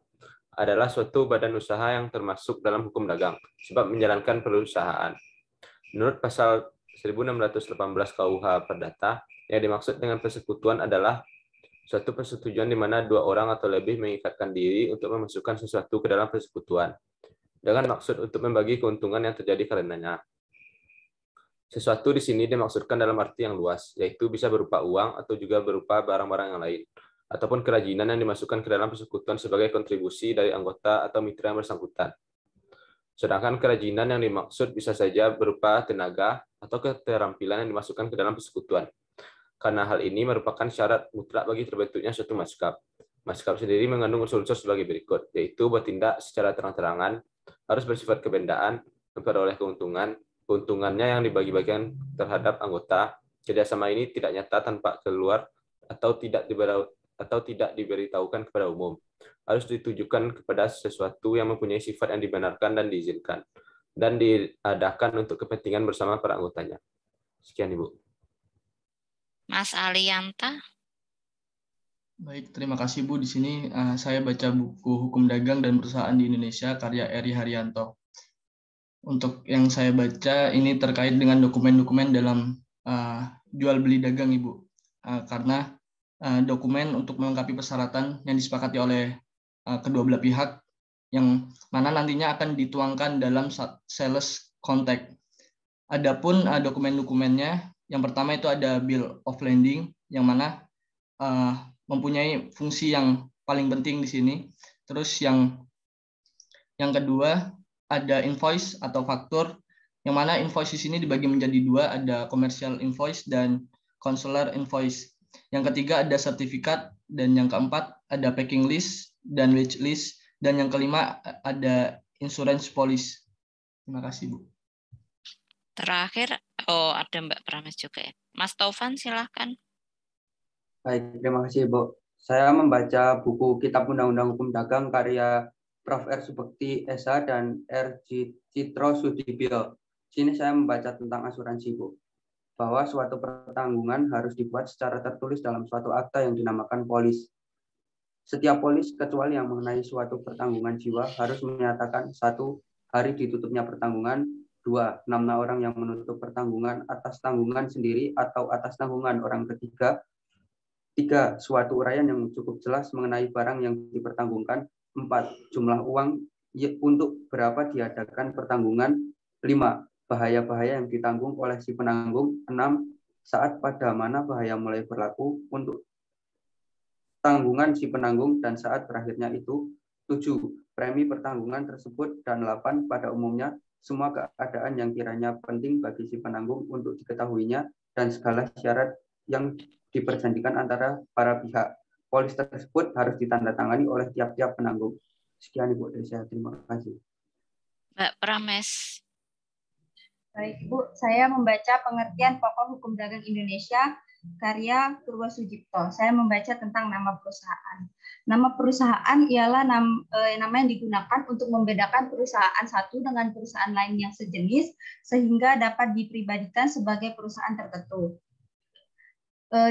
adalah suatu badan usaha yang termasuk dalam hukum dagang, sebab menjalankan perusahaan. Menurut pasal 1618 KUH Perdata, yang dimaksud dengan persekutuan adalah suatu persetujuan di mana dua orang atau lebih mengikatkan diri untuk memasukkan sesuatu ke dalam persekutuan, dengan maksud untuk membagi keuntungan yang terjadi karenanya. Sesuatu di sini dimaksudkan dalam arti yang luas, yaitu bisa berupa uang atau juga berupa barang-barang yang lain, ataupun kerajinan yang dimasukkan ke dalam persekutuan sebagai kontribusi dari anggota atau mitra yang bersangkutan. Sedangkan kerajinan yang dimaksud bisa saja berupa tenaga atau keterampilan yang dimasukkan ke dalam persekutuan. Karena hal ini merupakan syarat mutlak bagi terbentuknya suatu maskap. Maskap sendiri mengandung unsur-unsur sebagai berikut, yaitu bertindak secara terang-terangan, harus bersifat kebendaan, memperoleh keuntungannya yang dibagi-bagikan terhadap anggota. Kerjasama ini tidak nyata tanpa keluar atau tidak diberitahukan kepada umum. Harus ditujukan kepada sesuatu yang mempunyai sifat yang dibenarkan dan diizinkan, dan diadakan untuk kepentingan bersama para anggotanya. Sekian, Ibu. Mas Alianta. Baik, terima kasih Bu. Di sini saya baca buku Hukum Dagang dan Perusahaan di Indonesia karya Eri Haryanto. Untuk yang saya baca ini terkait dengan dokumen-dokumen dalam jual beli dagang, Ibu. Karena dokumen untuk melengkapi persyaratan yang disepakati oleh kedua belah pihak, yang mana nantinya akan dituangkan dalam sales contract. Adapun dokumen-dokumennya, yang pertama itu ada Bill of Lading, yang mana mempunyai fungsi yang paling penting di sini. Terus yang kedua ada invoice atau faktur, yang mana invoice di sini dibagi menjadi dua, ada commercial invoice dan consular invoice. Yang ketiga ada sertifikat, dan yang keempat ada packing list dan wage list, dan yang kelima ada insurance policy. Terima kasih, Bu. Terakhir, ada Mbak Prames juga ya. Mas Taufan, silahkan. Baik, terima kasih Bu. Saya membaca buku Kitab Undang-Undang Hukum Dagang karya Prof. R. Subekti SH dan R. Citro Sudibyo. Sini saya membaca tentang asuransi Bu. Bahwa suatu pertanggungan harus dibuat secara tertulis dalam suatu akta yang dinamakan polis. Setiap polis kecuali yang mengenai suatu pertanggungan jiwa harus menyatakan 1. Hari ditutupnya pertanggungan, 2. Nama orang yang menutup pertanggungan atas tanggungan sendiri atau atas tanggungan orang ketiga. 3. Suatu uraian yang cukup jelas mengenai barang yang dipertanggungkan. 4. Jumlah uang untuk berapa diadakan pertanggungan. 5. Bahaya-bahaya yang ditanggung oleh si penanggung. 6. Saat pada mana bahaya mulai berlaku untuk tanggungan si penanggung dan saat berakhirnya itu. 7. Premi pertanggungan tersebut. Dan 8. Pada umumnya semua keadaan yang kiranya penting bagi si penanggung untuk diketahuinya dan segala syarat yang diperjanjikan antara para pihak. Polis tersebut harus ditandatangani oleh tiap-tiap penanggung. Sekian Ibu dari saya. Terima kasih. Mbak Prames. Baik Bu, saya membaca pengertian pokok hukum dagang Indonesia karya Purwo Sujipto. Saya membaca tentang nama perusahaan. Nama perusahaan ialah nama yang digunakan untuk membedakan perusahaan satu dengan perusahaan lain yang sejenis sehingga dapat dipribadikan sebagai perusahaan tertentu.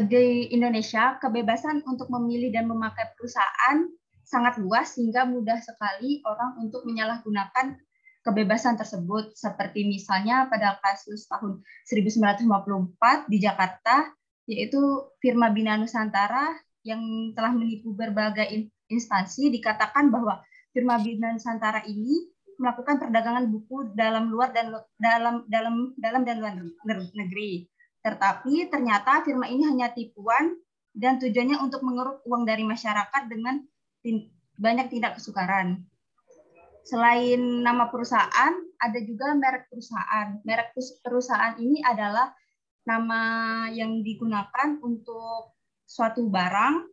Di Indonesia, kebebasan untuk memilih dan memakai perusahaan sangat luas sehingga mudah sekali orang untuk menyalahgunakan kebebasan tersebut. Seperti misalnya pada kasus tahun 1954 di Jakarta, yaitu firma Bina Nusantara yang telah menipu berbagai instansi, dikatakan bahwa firma Bina Nusantara ini melakukan perdagangan buku dalam luar dan luar negeri. Tetapi ternyata firma ini hanya tipuan dan tujuannya untuk mengeruk uang dari masyarakat dengan banyak tindak kesukaran. Selain nama perusahaan, ada juga merek perusahaan. Merek perusahaan ini adalah nama yang digunakan untuk suatu barang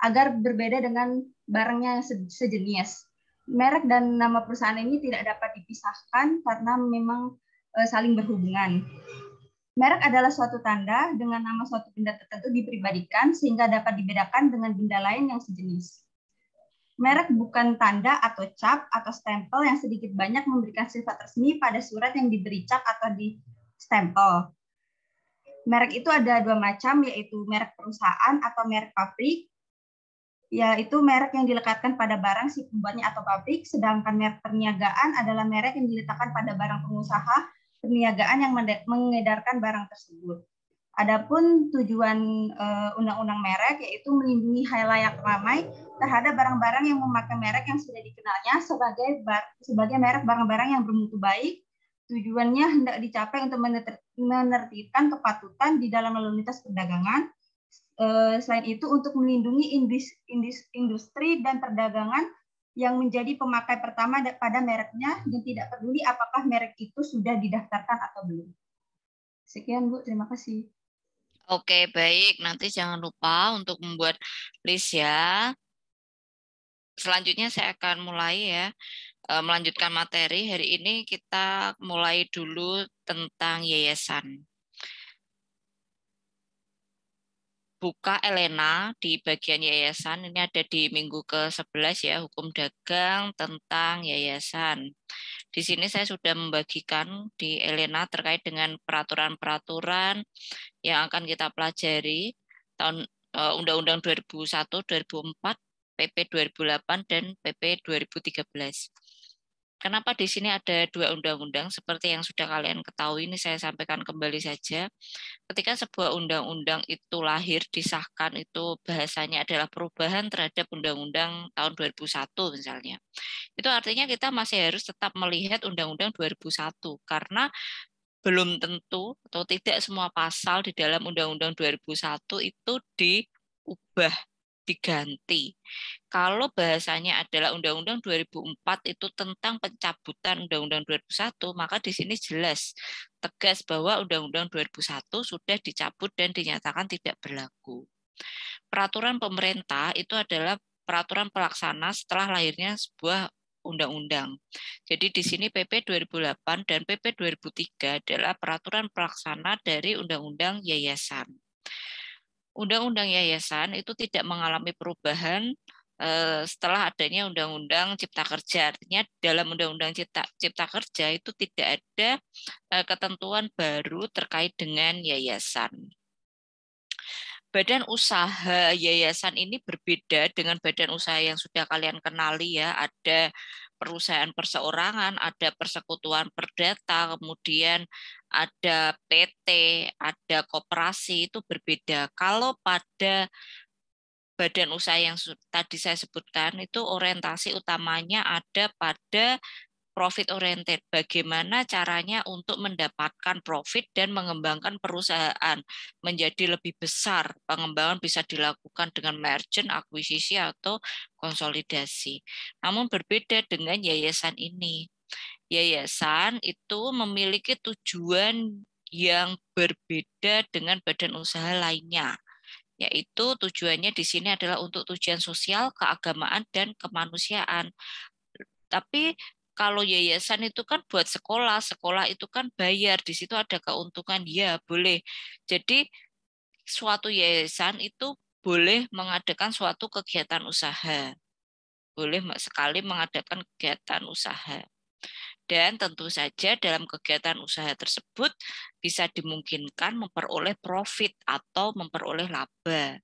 agar berbeda dengan barangnya sejenis. Merek dan nama perusahaan ini tidak dapat dipisahkan karena memang saling berhubungan. Merek adalah suatu tanda dengan nama suatu benda tertentu dipribadikan sehingga dapat dibedakan dengan benda lain yang sejenis. Merek bukan tanda atau cap atau stempel yang sedikit banyak memberikan sifat resmi pada surat yang diberi cap atau di stempel. Merek itu ada dua macam, yaitu merek perusahaan atau merek pabrik, yaitu merek yang dilekatkan pada barang si pembuatnya atau pabrik, sedangkan merek perniagaan adalah merek yang diletakkan pada barang pengusaha perniagaan yang mengedarkan barang tersebut. Adapun tujuan undang-undang merek yaitu melindungi khalayak ramai terhadap barang-barang yang memakai merek yang sudah dikenalnya sebagai merek barang-barang yang bermutu baik. Tujuannya hendak dicapai untuk menertibkan kepatutan di dalam lalu lintas perdagangan. Selain itu untuk melindungi industri dan perdagangan yang menjadi pemakai pertama pada mereknya dan tidak peduli apakah merek itu sudah didaftarkan atau belum. Sekian Bu, terima kasih. Oke, baik. Nanti jangan lupa untuk membuat list ya. Selanjutnya saya akan mulai ya, melanjutkan materi. Hari ini kita mulai dulu tentang yayasan. Buka Elena di bagian yayasan, ini ada di minggu ke-11 ya, hukum dagang tentang yayasan. Di sini saya sudah membagikan di Elena terkait dengan peraturan-peraturan yang akan kita pelajari tahun Undang-Undang 2001, 2004, PP 2008 dan PP 2013. Kenapa di sini ada dua undang-undang? Seperti yang sudah kalian ketahui, ini saya sampaikan kembali saja. Ketika sebuah undang-undang itu lahir, disahkan, itu bahasanya adalah perubahan terhadap undang-undang tahun 2001 misalnya. Itu artinya kita masih harus tetap melihat undang-undang 2001, karena belum tentu atau tidak semua pasal di dalam undang-undang 2001 itu diubah, diganti. Kalau bahasanya adalah Undang-Undang 2004 itu tentang pencabutan Undang-Undang 2001, maka di sini jelas tegas bahwa Undang-Undang 2001 sudah dicabut dan dinyatakan tidak berlaku. Peraturan pemerintah itu adalah peraturan pelaksana setelah lahirnya sebuah undang-undang. Jadi di sini PP 2008 dan PP 2003 adalah peraturan pelaksana dari Undang-Undang Yayasan. Undang-Undang Yayasan itu tidak mengalami perubahan setelah adanya Undang-Undang Cipta Kerja. Artinya dalam Undang-Undang Cipta Kerja itu tidak ada ketentuan baru terkait dengan yayasan. Badan usaha yayasan ini berbeda dengan badan usaha yang sudah kalian kenali ya. Ada perusahaan perseorangan, ada persekutuan perdata, kemudian ada PT, ada koperasi, itu berbeda. Kalau pada badan usaha yang tadi saya sebutkan itu orientasi utamanya ada pada profit oriented. Bagaimana caranya untuk mendapatkan profit dan mengembangkan perusahaan menjadi lebih besar. Pengembangan bisa dilakukan dengan merger, akuisisi, atau konsolidasi. Namun berbeda dengan yayasan ini. Yayasan itu memiliki tujuan yang berbeda dengan badan usaha lainnya, yaitu tujuannya di sini adalah untuk tujuan sosial, keagamaan, dan kemanusiaan. Tapi kalau yayasan itu kan buat sekolah, sekolah itu kan bayar, di situ ada keuntungan, ya boleh. Jadi suatu yayasan itu boleh mengadakan suatu kegiatan usaha, boleh sekali mengadakan kegiatan usaha. Dan tentu saja dalam kegiatan usaha tersebut bisa dimungkinkan memperoleh profit atau memperoleh laba.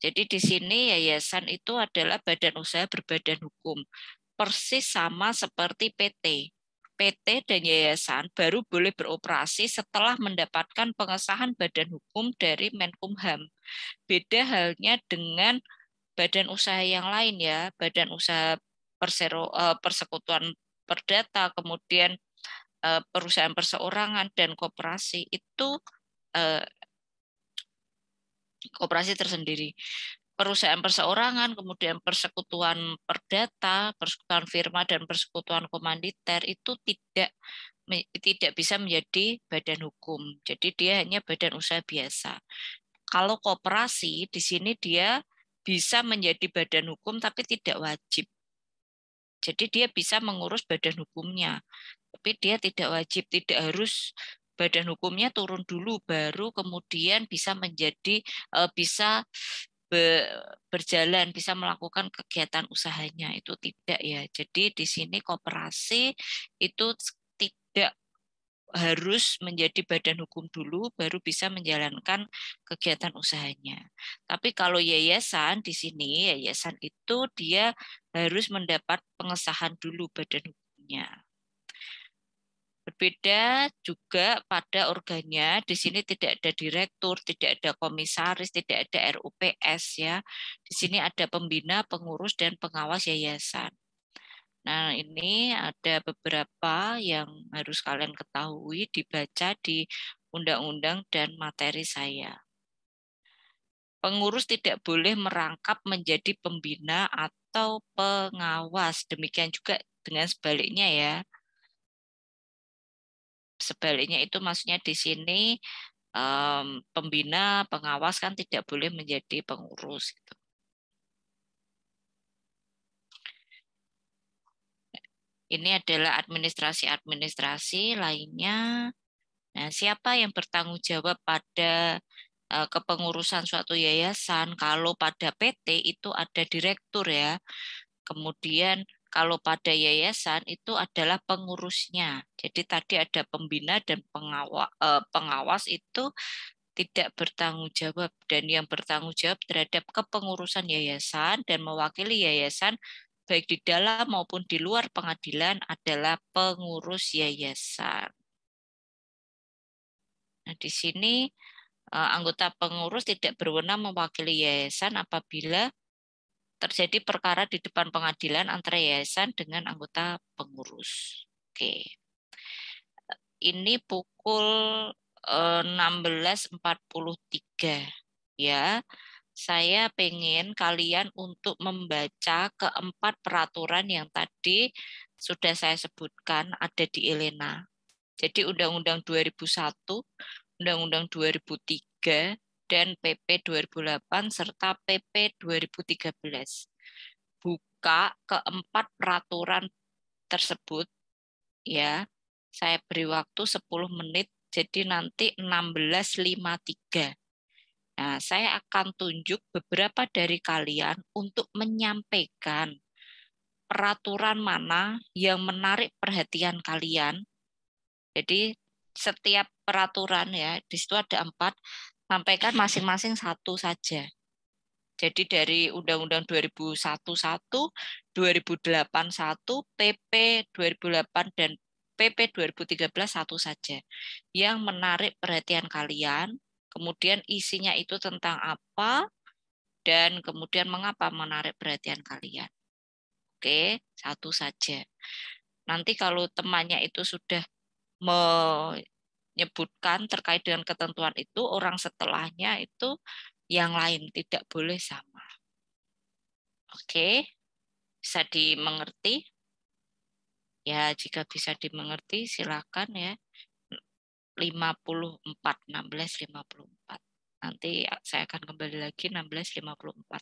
Jadi di sini yayasan itu adalah badan usaha berbadan hukum. Persis sama seperti PT. PT dan yayasan baru boleh beroperasi setelah mendapatkan pengesahan badan hukum dari Menkumham. Beda halnya dengan badan usaha yang lain ya, badan usaha persekutuan perdata, kemudian perusahaan perseorangan dan koperasi itu koperasi tersendiri. Perusahaan perseorangan, kemudian persekutuan perdata, persekutuan firma dan persekutuan komanditer itu tidak bisa menjadi badan hukum. Jadi dia hanya badan usaha biasa. Kalau koperasi di sini dia bisa menjadi badan hukum tapi tidak wajib. Jadi dia bisa mengurus badan hukumnya, tapi dia tidak wajib, tidak harus badan hukumnya turun dulu baru kemudian bisa menjadi bisa berjalan, bisa melakukan kegiatan usahanya, itu tidak ya. Jadi di sini koperasi itu tidak harus menjadi badan hukum dulu baru bisa menjalankan kegiatan usahanya. Tapi kalau yayasan di sini, yayasan itu dia harus mendapat pengesahan dulu badan hukumnya. Berbeda juga pada organnya, di sini tidak ada direktur, tidak ada komisaris, tidak ada RUPS ya. Di sini ada pembina, pengurus dan pengawas yayasan. Nah, ini ada beberapa yang harus kalian ketahui, dibaca di undang-undang dan materi saya. Pengurus tidak boleh merangkap menjadi pembina atau pengawas. Demikian juga dengan sebaliknya ya. Sebaliknya itu maksudnya di sini pembina, pengawas kan tidak boleh menjadi pengurus. Gitu. Ini adalah administrasi-administrasi lainnya. Nah, siapa yang bertanggung jawab pada kepengurusan suatu yayasan? Kalau pada PT itu ada direktur ya. Kemudian kalau pada yayasan itu adalah pengurusnya. Jadi tadi ada pembina dan pengawas itu tidak bertanggung jawab, dan yang bertanggung jawab terhadap kepengurusan yayasan dan mewakili yayasan baik di dalam maupun di luar pengadilan adalah pengurus yayasan. Nah, di sini anggota pengurus tidak berwenang mewakili yayasan apabila terjadi perkara di depan pengadilan antara yayasan dengan anggota pengurus. Oke. Ini pukul 16.43 ya. Saya pengen kalian untuk membaca keempat peraturan yang tadi sudah saya sebutkan ada di Elena. Jadi Undang-Undang 2001, Undang-Undang 2003, dan PP 2008 serta PP 2013. membuka keempat peraturan tersebut, ya. Saya beri waktu 10 menit, jadi nanti 16.53. Nah, saya akan tunjuk beberapa dari kalian untuk menyampaikan peraturan mana yang menarik perhatian kalian. Jadi setiap peraturan ya, di situ ada 4, sampaikan masing-masing satu saja. Jadi dari Undang-Undang 2001, 2008, PP 2008, dan PP 2013 satu saja. Yang menarik perhatian kalian, kemudian isinya itu tentang apa, dan kemudian mengapa menarik perhatian kalian. Oke, satu saja. Nanti kalau temannya itu sudah menyebutkan terkait dengan ketentuan itu, orang setelahnya itu yang lain tidak boleh sama. Oke, bisa dimengerti? Ya, jika bisa dimengerti, silakan ya. 54, 16.54. Nanti saya akan kembali lagi 16.54.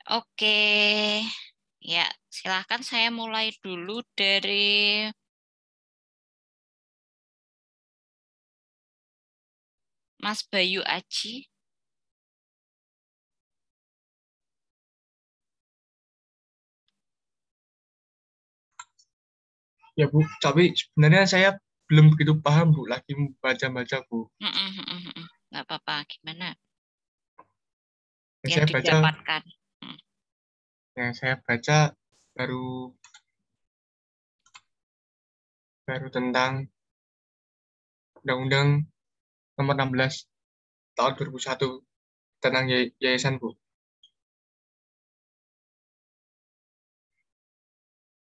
Oke, ya silahkan saya mulai dulu dari Mas Bayu Aji. Ya Bu, tapi sebenarnya saya belum begitu paham Bu, lagi baca-baca Bu. Nggak apa-apa, gimana? Yang Yang didapatkan. Yang saya baca baru tentang Undang-Undang Nomor 16 tahun 2001 tentang yayasan Bu.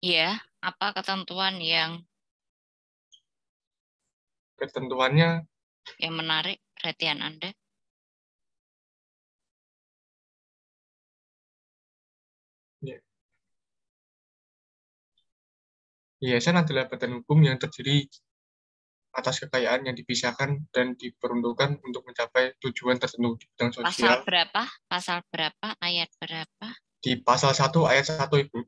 Iya, apa ketentuannya yang menarik perhatian Anda? Ya. Yayasan adalah badan hukum yang terdiri atas kekayaan yang dipisahkan dan diperuntukkan untuk mencapai tujuan tertentu di bidang sosial. Pasal berapa? Ayat berapa? Di pasal 1 ayat 1 Ibu.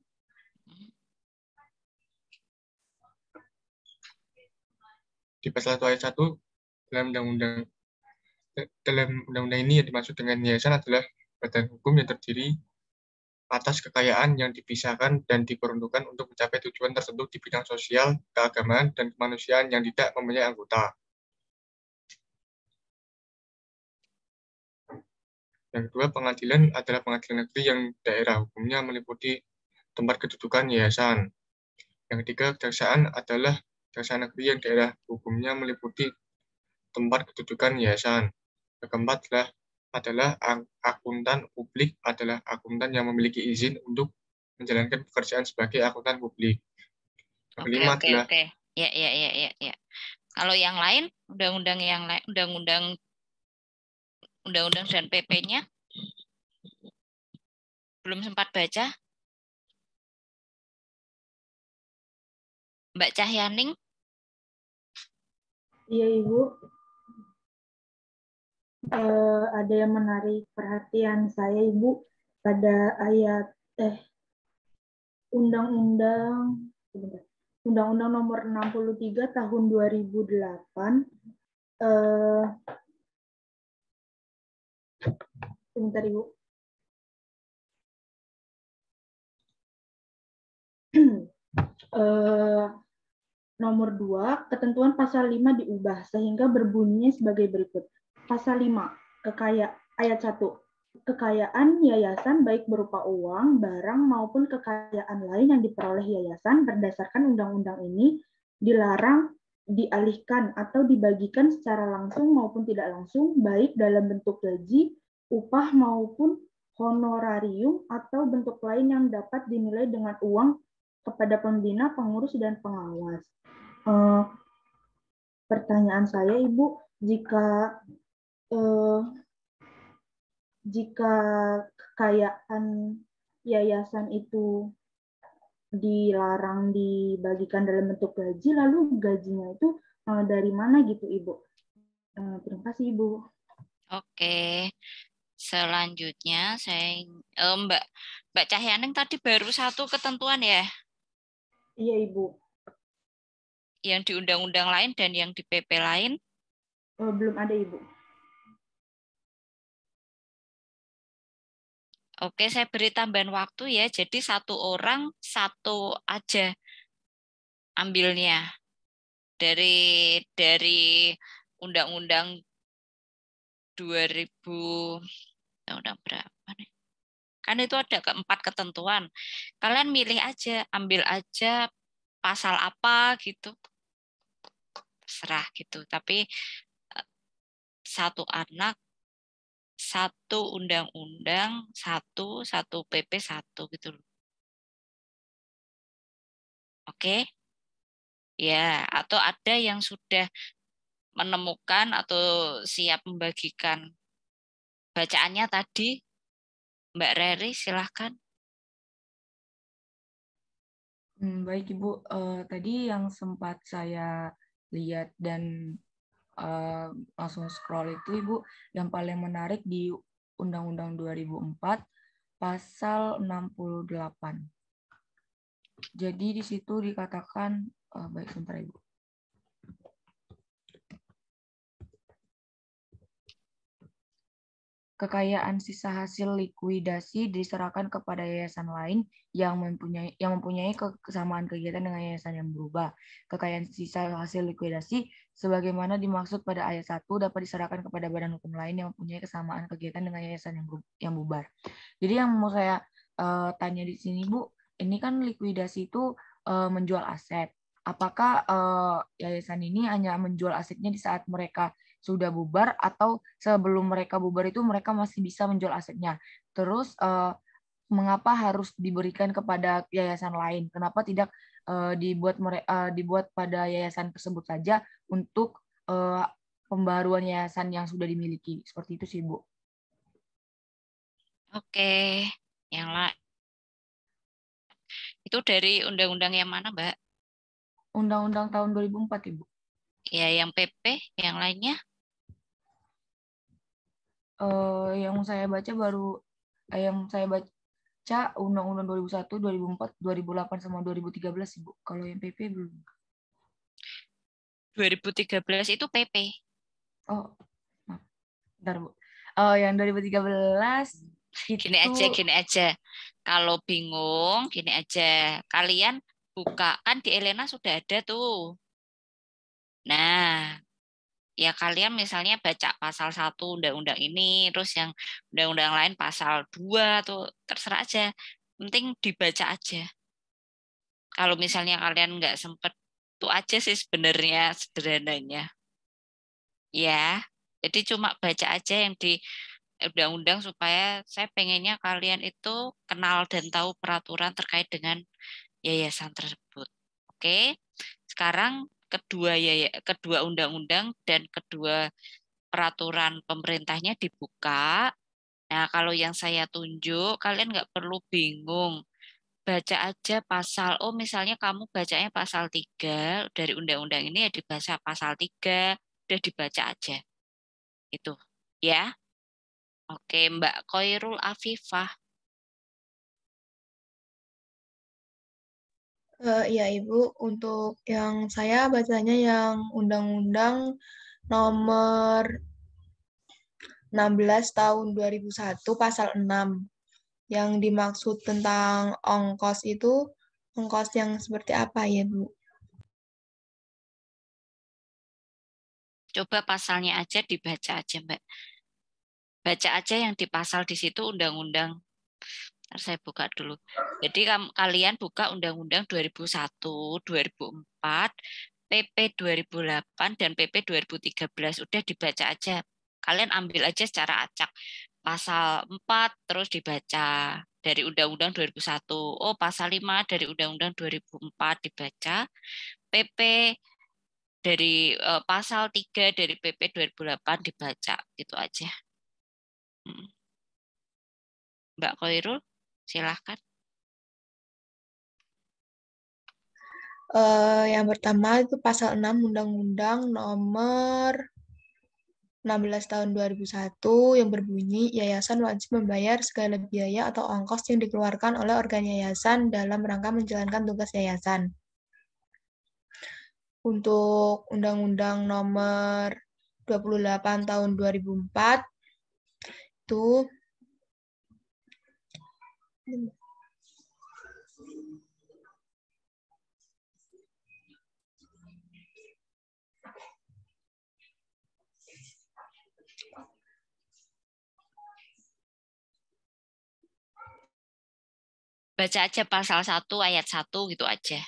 Di pasal 1 ayat 1 dalam undang-undang ini yang dimaksud dengan yayasan adalah badan hukum yang terdiri atas kekayaan yang dipisahkan dan diperuntukkan untuk mencapai tujuan tertentu di bidang sosial, keagamaan, dan kemanusiaan yang tidak mempunyai anggota. Yang kedua, pengadilan adalah pengadilan negeri yang daerah hukumnya meliputi tempat kedudukan yayasan. Yang ketiga, kejaksaan adalah kejaksaan negeri yang daerah hukumnya meliputi tempat kedudukan yayasan. Yang keempat adalah akuntan publik adalah akuntan yang memiliki izin untuk menjalankan pekerjaan sebagai akuntan publik. Yang kelima adalah Ya. Kalau yang lain, undang-undang dan PP-nya belum sempat baca. Mbak Cahyaning? Iya, Ibu. Ada yang menarik perhatian saya, Ibu, pada ayat Undang-Undang Nomor 63 Tahun 2008. Sebentar, Ibu. Nomor 2, ketentuan pasal 5 diubah sehingga berbunyi sebagai berikut. Pasal 5, ayat 1. Kekayaan yayasan baik berupa uang, barang, maupun kekayaan lain yang diperoleh yayasan berdasarkan undang-undang ini dilarang dialihkan atau dibagikan secara langsung maupun tidak langsung, baik dalam bentuk gaji, upah, maupun honorarium atau bentuk lain yang dapat dinilai dengan uang kepada pembina, pengurus, dan pengawas. Pertanyaan saya, Ibu, jika kekayaan yayasan itu dilarang dibagikan dalam bentuk gaji, lalu gajinya itu dari mana gitu, Ibu? Terima kasih, Ibu. Oke. Selanjutnya saya Mbak Cahyaning tadi baru satu ketentuan ya? Iya, Ibu. Yang di undang-undang lain dan yang di PP lain? Belum ada, Ibu. Oke, saya beri tambahan waktu ya. Jadi satu orang satu aja ambilnya dari undang-undang 2000 undang berapa nih? Kan itu ada 4 ketentuan. Kalian milih aja, ambil aja pasal apa gitu. Serah gitu. Tapi satu anak, satu undang-undang, satu PP, satu gitu loh. Oke? Ya, atau ada yang sudah menemukan atau siap membagikan bacaannya tadi? Mbak Reri, silahkan. Baik, Ibu. Tadi yang sempat saya lihat dan langsung scroll itu, Ibu, yang paling menarik di Undang-Undang 2004 pasal 68. Jadi di situ dikatakan, baik sebentar Ibu. Kekayaan sisa hasil likuidasi diserahkan kepada yayasan lain yang mempunyai kesamaan kegiatan dengan yayasan yang berubah. Kekayaan sisa hasil likuidasi sebagaimana dimaksud pada ayat 1 dapat diserahkan kepada badan hukum lain yang mempunyai kesamaan kegiatan dengan yayasan yang bubar. Jadi yang mau saya tanya di sini Bu, ini kan likuidasi itu menjual aset. Apakah yayasan ini hanya menjual asetnya di saat mereka sudah bubar atau sebelum mereka bubar itu mereka masih bisa menjual asetnya? Terus mengapa harus diberikan kepada yayasan lain? Kenapa tidak dibuat pada yayasan tersebut saja untuk pembaruan yayasan yang sudah dimiliki? Seperti itu sih Bu. Oke, yang lain. Itu dari undang-undang yang mana, Mbak? Undang-undang tahun 2004, Ibu. Ya, yang PP, yang lainnya? Yang saya baca Undang-Undang 2001, 2004, 2008 sama 2013, Ibu. Kalau yang PP belum. 2013 itu PP. Oh, maaf. Bentar, Bu. Yang 2013 itu... Gini aja. Kalau bingung, gini aja. Kalian buka, kan di Elena sudah ada tuh. Nah, ya kalian misalnya baca pasal 1 undang-undang ini, terus yang undang-undang lain pasal 2 tuh terserah aja. Penting dibaca aja. Kalau misalnya kalian nggak sempet, itu aja sih sebenarnya sederhananya. Ya, jadi cuma baca aja yang di undang-undang supaya saya pengennya kalian itu kenal dan tahu peraturan terkait dengan yayasan tersebut. Oke, sekarang kedua undang-undang dan kedua peraturan pemerintahnya dibuka. Nah, kalau yang saya tunjuk, kalian nggak perlu bingung. Baca aja pasal, misalnya kamu bacanya pasal 3 dari undang-undang ini, ya dibaca pasal 3, udah dibaca aja. Itu, ya. Oke, Mbak Khoirul Afifah. Ya Ibu, untuk yang saya bacanya yang Undang-Undang nomor 16 tahun 2001 pasal 6. Yang dimaksud tentang ongkos itu ongkos yang seperti apa ya, Bu? Coba pasalnya aja dibaca aja, Mbak. Baca aja yang di pasal di situ undang-undang. Ntar saya buka dulu. Jadi kalian buka Undang-Undang 2001, 2004, PP 2008, dan PP 2013. Udah dibaca aja. Kalian ambil aja secara acak. Pasal 4 terus dibaca dari Undang-Undang 2001. Oh, pasal 5 dari Undang-Undang 2004 dibaca. PP dari pasal 3 dari PP 2008 dibaca. Gitu aja. Mbak Khoirul, silahkan. Yang pertama itu pasal 6 Undang-Undang nomor 16 tahun 2001 yang berbunyi yayasan wajib membayar segala biaya atau ongkos yang dikeluarkan oleh organ yayasan dalam rangka menjalankan tugas yayasan. Untuk Undang-Undang nomor 28 tahun 2004 itu Baca aja pasal 1 ayat 1 gitu aja.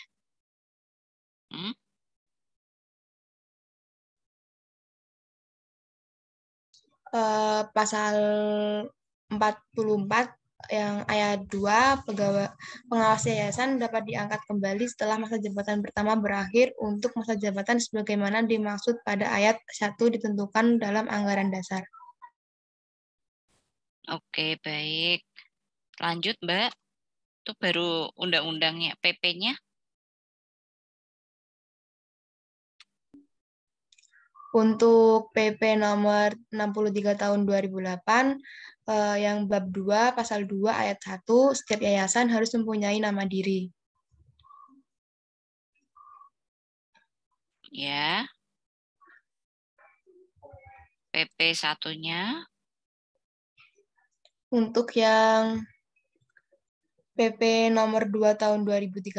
Pasal 44 yang ayat 2, pengawas yayasan dapat diangkat kembali setelah masa jabatan pertama berakhir untuk masa jabatan sebagaimana dimaksud pada ayat 1 ditentukan dalam anggaran dasar. Oke, baik. Lanjut, Mbak. Itu baru undang-undangnya, PP-nya. Untuk PP nomor 63 tahun 2008, yang bab 2, pasal 2 ayat 1, setiap yayasan harus mempunyai nama diri. Ya. PP satunya. Untuk yang PP nomor 2 tahun 2013,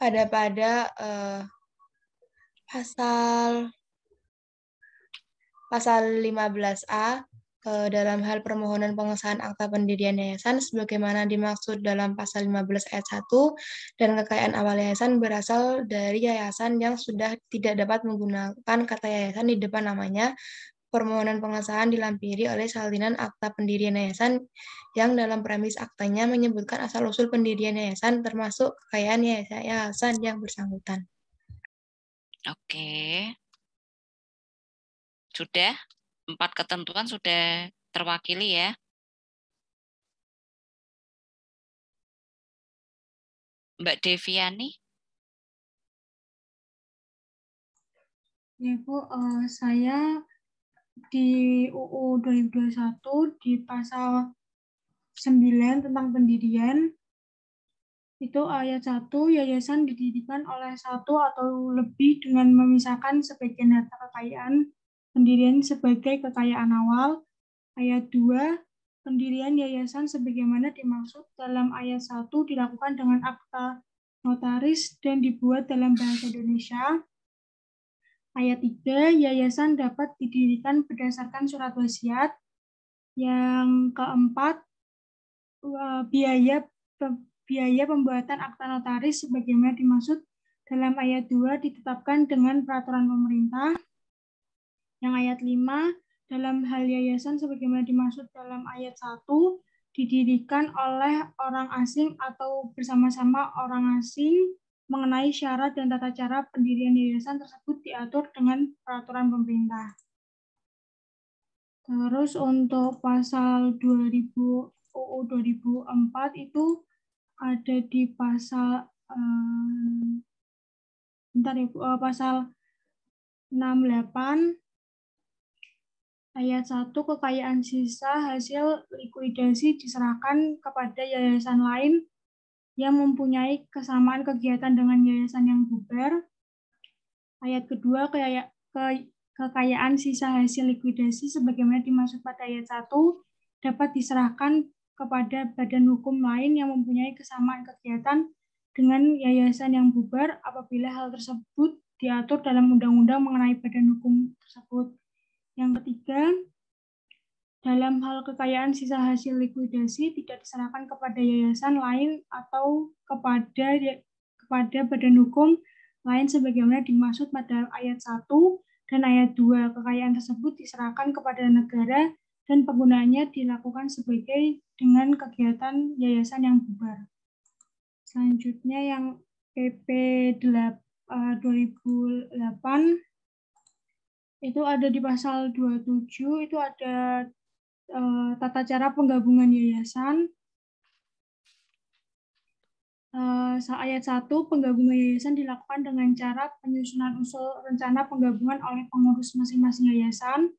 ada pada pasal 15A dalam hal permohonan pengesahan akta pendirian yayasan sebagaimana dimaksud dalam pasal 15 ayat 1 dan kekayaan awal yayasan berasal dari yayasan yang sudah tidak dapat menggunakan kata yayasan di depan namanya. Permohonan pengesahan dilampiri oleh salinan akta pendirian yayasan yang dalam premis aktanya menyebutkan asal-usul pendirian yayasan termasuk kekayaan yayasan yang bersangkutan. Oke. Sudah? 4 ketentuan sudah terwakili ya? Mbak Deviani? Ya Bu, saya di UU 2021 di pasal 9 tentang pendirian, itu ayat 1, yayasan didirikan oleh satu atau lebih dengan memisahkan sebagian harta kekayaan pendirian sebagai kekayaan awal. Ayat 2, pendirian yayasan sebagaimana dimaksud dalam ayat 1 dilakukan dengan akta notaris dan dibuat dalam bahasa Indonesia. Ayat 3, yayasan dapat didirikan berdasarkan surat wasiat. Yang keempat, biaya pembuatan akta notaris sebagaimana dimaksud dalam ayat 2 ditetapkan dengan peraturan pemerintah. Yang ayat 5, dalam hal yayasan sebagaimana dimaksud dalam ayat 1, didirikan oleh orang asing atau bersama-sama orang asing mengenai syarat dan tata cara pendirian yayasan tersebut diatur dengan peraturan pemerintah. Terus untuk pasal 2000 UU 2004 itu ada di pasal pasal 68 ayat 1, kekayaan sisa hasil likuidasi diserahkan kepada yayasan lain yang mempunyai kesamaan kegiatan dengan yayasan yang bubar. Ayat kedua, kekayaan sisa hasil likuidasi sebagaimana dimaksud pada ayat 1 dapat diserahkan kepada badan hukum lain yang mempunyai kesamaan kegiatan dengan yayasan yang bubar apabila hal tersebut diatur dalam undang-undang mengenai badan hukum tersebut. Yang ketiga, dalam hal kekayaan sisa hasil likuidasi tidak diserahkan kepada yayasan lain atau kepada badan hukum lain sebagaimana dimaksud pada ayat 1 dan ayat 2. Kekayaan tersebut diserahkan kepada negara dan penggunaannya dilakukan sebagai dengan kegiatan yayasan yang bubar. Selanjutnya yang PP 2008 itu ada di pasal 27, itu ada tata cara penggabungan yayasan. Ayat 1, penggabungan yayasan dilakukan dengan cara penyusunan usul rencana penggabungan oleh pengurus masing-masing yayasan.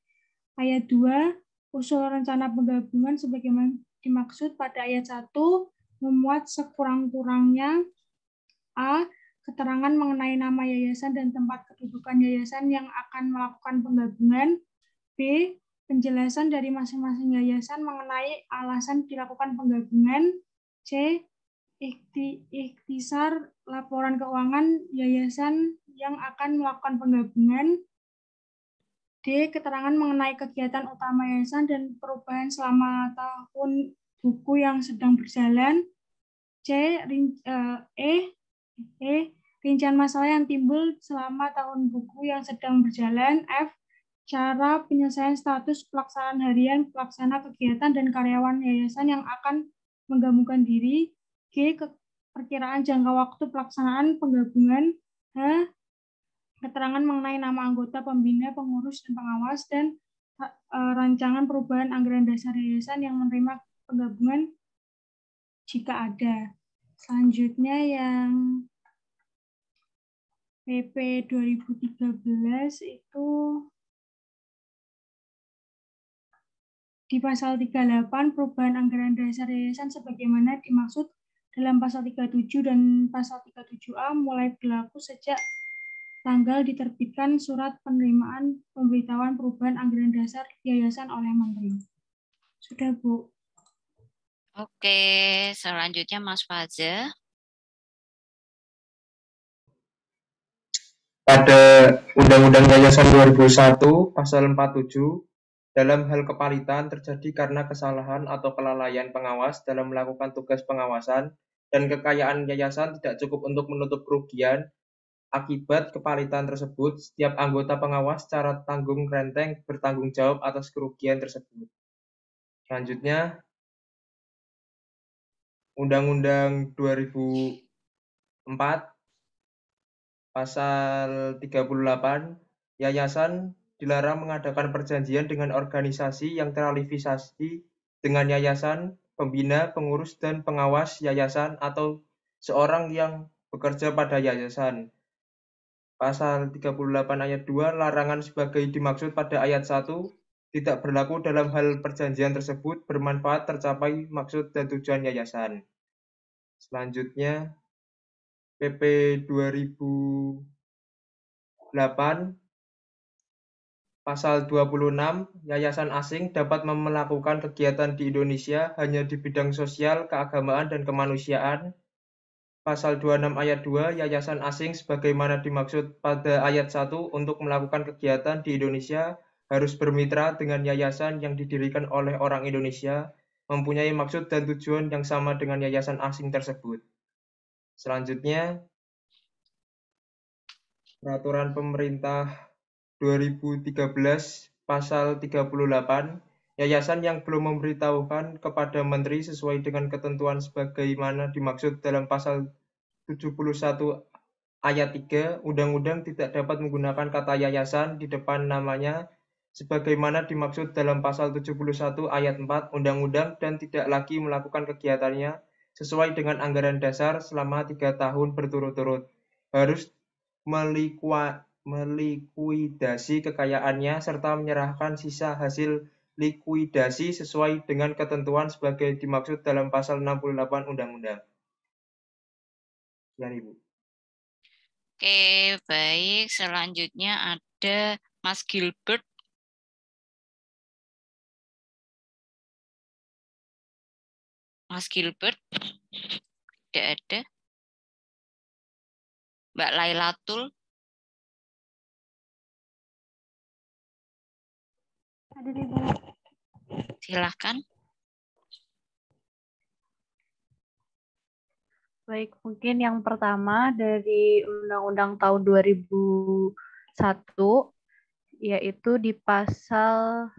Ayat 2, usul rencana penggabungan sebagaimana dimaksud pada ayat 1 memuat sekurang-kurangnya A. Keterangan mengenai nama yayasan dan tempat kedudukan yayasan yang akan melakukan penggabungan. B. Penjelasan dari masing-masing yayasan mengenai alasan dilakukan penggabungan. C. Ikhtisar laporan keuangan yayasan yang akan melakukan penggabungan. D. Keterangan mengenai kegiatan utama yayasan dan perubahan selama tahun buku yang sedang berjalan. C. Rincian masalah yang timbul selama tahun buku yang sedang berjalan. F. Cara penyelesaian status pelaksanaan harian, pelaksana kegiatan, dan karyawan yayasan yang akan menggabungkan diri. G. Perkiraan jangka waktu pelaksanaan penggabungan. H. Keterangan mengenai nama anggota, pembina, pengurus, dan pengawas, dan rancangan perubahan anggaran dasar yayasan yang menerima penggabungan jika ada. Selanjutnya yang PP 2013 itu di pasal 38 perubahan anggaran dasar yayasan sebagaimana dimaksud dalam pasal 37 dan pasal 37A mulai berlaku sejak tanggal diterbitkan surat penerimaan pemberitahuan perubahan anggaran dasar yayasan oleh Menteri. Sudah, Bu. Oke, selanjutnya Mas Faza. Pada Undang-Undang Yayasan 2001, Pasal 47, dalam hal kepalitan terjadi karena kesalahan atau kelalaian pengawas dalam melakukan tugas pengawasan dan kekayaan yayasan tidak cukup untuk menutup kerugian, akibat kepalitan tersebut, setiap anggota pengawas secara tanggung renteng bertanggung jawab atas kerugian tersebut. Selanjutnya, Undang-Undang 2004, Pasal 38, yayasan dilarang mengadakan perjanjian dengan organisasi yang terafiliasi dengan yayasan, pembina, pengurus, dan pengawas yayasan atau seorang yang bekerja pada yayasan. Pasal 38 ayat 2, larangan sebagai dimaksud pada ayat 1 tidak berlaku dalam hal perjanjian tersebut bermanfaat tercapai maksud dan tujuan yayasan. Selanjutnya, PP 2008 Pasal 26, yayasan asing dapat melakukan kegiatan di Indonesia hanya di bidang sosial, keagamaan, dan kemanusiaan. Pasal 26 ayat 2, yayasan asing sebagaimana dimaksud pada ayat 1 untuk melakukan kegiatan di Indonesia harus bermitra dengan yayasan yang didirikan oleh orang Indonesia, mempunyai maksud dan tujuan yang sama dengan yayasan asing tersebut. Selanjutnya, Peraturan Pemerintah 2013 Pasal 38, yayasan yang belum memberitahukan kepada Menteri sesuai dengan ketentuan sebagaimana dimaksud dalam Pasal 71 ayat 3, Undang-Undang tidak dapat menggunakan kata yayasan di depan namanya sebagaimana dimaksud dalam Pasal 71 ayat 4 Undang-Undang dan tidak lagi melakukan kegiatannya sesuai dengan anggaran dasar selama 3 tahun berturut-turut. Harus melikuidasi kekayaannya serta menyerahkan sisa hasil likuidasi sesuai dengan ketentuan sebagai dimaksud dalam Pasal 68 Undang-Undang. Sekian, Ibu. Oke, baik. Selanjutnya ada Mas Gilbert. Mas Gilbert? Tidak ada. Mbak Lailatul? Ada di Bu. Silahkan. Baik, mungkin yang pertama dari Undang-Undang tahun 2001, yaitu di pasal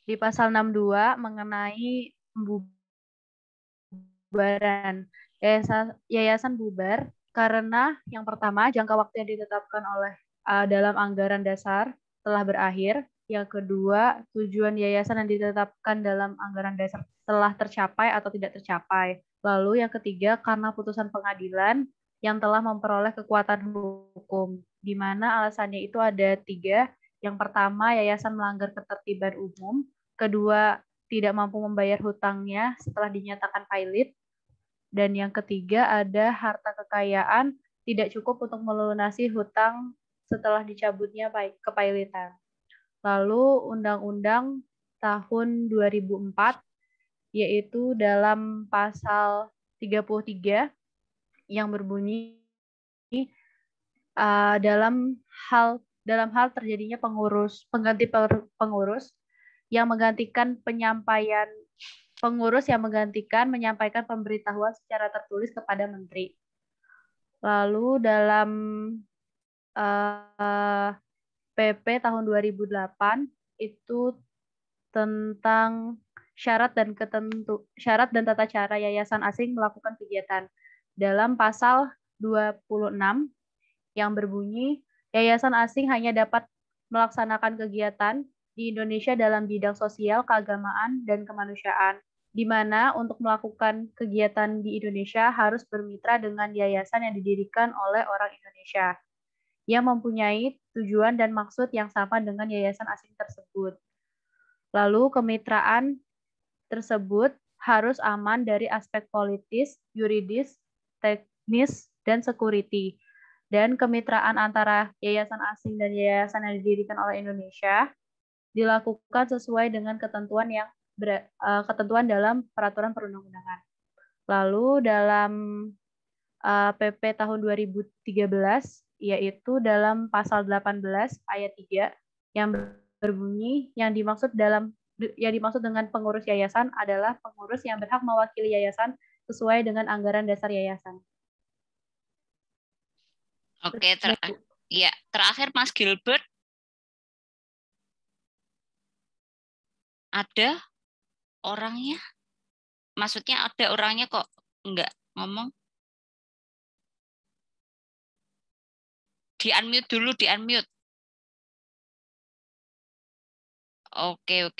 62 mengenai pembubaran. Yayasan bubar karena yang pertama jangka waktu yang ditetapkan oleh dalam anggaran dasar telah berakhir. Yang kedua, tujuan yayasan yang ditetapkan dalam anggaran dasar telah tercapai atau tidak tercapai. Lalu yang ketiga, karena putusan pengadilan yang telah memperoleh kekuatan hukum, di mana alasannya itu ada 3. Yang pertama, yayasan melanggar ketertiban umum. Kedua, tidak mampu membayar hutangnya setelah dinyatakan pailit. Dan yang ketiga, ada harta kekayaan tidak cukup untuk melunasi hutang setelah dicabutnya kepailitan. Lalu Undang-Undang tahun 2004, yaitu dalam pasal 33 yang berbunyi dalam hal terjadinya pengganti pengurus yang menggantikan menyampaikan pemberitahuan secara tertulis kepada Menteri. Lalu dalam PP tahun 2008 itu tentang syarat dan tata cara yayasan asing melakukan kegiatan. Dalam pasal 26 yang berbunyi, yayasan asing hanya dapat melaksanakan kegiatan di Indonesia dalam bidang sosial, keagamaan, dan kemanusiaan. di mana untuk melakukan kegiatan di Indonesia harus bermitra dengan yayasan yang didirikan oleh orang Indonesia yang mempunyai tujuan dan maksud yang sama dengan yayasan asing tersebut. Lalu kemitraan tersebut harus aman dari aspek politis, yuridis, teknis, dan security. Dan kemitraan antara yayasan asing dan yayasan yang didirikan oleh Indonesia dilakukan sesuai dengan ketentuan dalam peraturan perundang-undangan. Lalu dalam PP tahun 2013, yaitu dalam pasal 18 ayat 3 yang berbunyi yang dimaksud dengan pengurus yayasan adalah pengurus yang berhak mewakili yayasan sesuai dengan anggaran dasar yayasan. Oke, terakhir Mas Gilbert. Ada orangnya? Maksudnya ada orangnya kok enggak ngomong? Di-unmute dulu, di-unmute. Oke,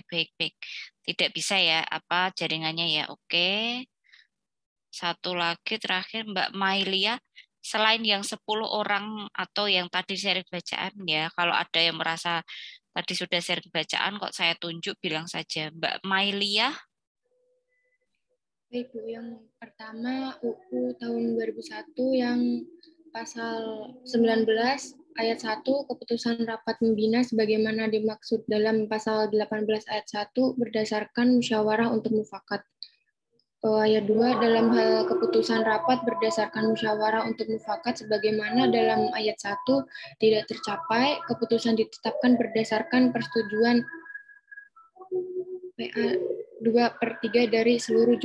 baik. Tidak bisa ya, apa jaringannya ya? Oke. Satu lagi terakhir Mbak Mailia. Selain yang 10 orang atau yang tadi sharing bacaan ya, kalau ada yang merasa tadi sudah sharing bacaan kok saya tunjuk, bilang saja. Mbak Mailia. Baik, Bu. Yang pertama UU tahun 2001 yang pasal 19 ayat 1 keputusan rapat membina sebagaimana dimaksud dalam pasal 18 ayat 1 berdasarkan musyawarah untuk mufakat. Ayat 2 dalam hal keputusan rapat berdasarkan musyawarah untuk mufakat sebagaimana dalam ayat 1 tidak tercapai, keputusan ditetapkan berdasarkan persetujuan PA 2/3 dari seluruh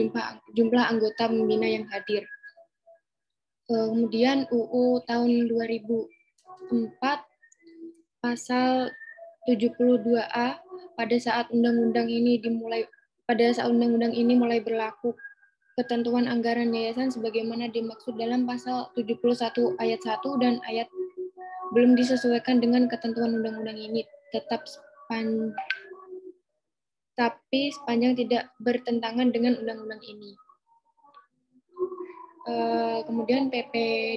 jumlah anggota pembina yang hadir. Kemudian UU tahun 2004 pasal 72A pada saat undang-undang ini mulai berlaku, ketentuan anggaran yayasan sebagaimana dimaksud dalam pasal 71 ayat 1 dan ayat belum disesuaikan dengan ketentuan undang-undang ini tapi sepanjang tidak bertentangan dengan undang-undang ini. Kemudian PP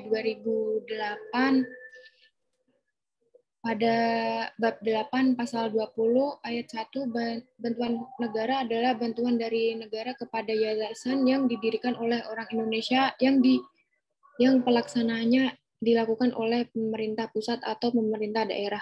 2008 pada bab 8 pasal 20 ayat 1 bantuan negara adalah bantuan dari negara kepada yayasan yang didirikan oleh orang Indonesia yang pelaksanaannya dilakukan oleh pemerintah pusat atau pemerintah daerah.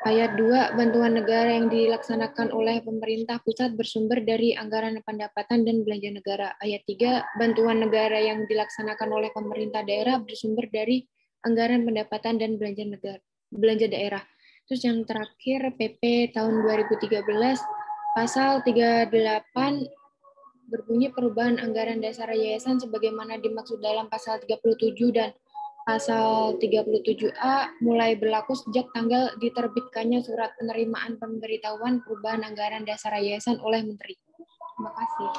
Ayat 2 bantuan negara yang dilaksanakan oleh pemerintah pusat bersumber dari anggaran pendapatan dan belanja negara. Ayat 3 bantuan negara yang dilaksanakan oleh pemerintah daerah bersumber dari anggaran pendapatan dan belanja daerah. Terus yang terakhir PP tahun 2013 pasal 38 berbunyi perubahan anggaran dasar yayasan sebagaimana dimaksud dalam pasal 37 dan pasal 37A mulai berlaku sejak tanggal diterbitkannya surat penerimaan pemberitahuan perubahan anggaran dasar yayasan oleh Menteri. Terima kasih.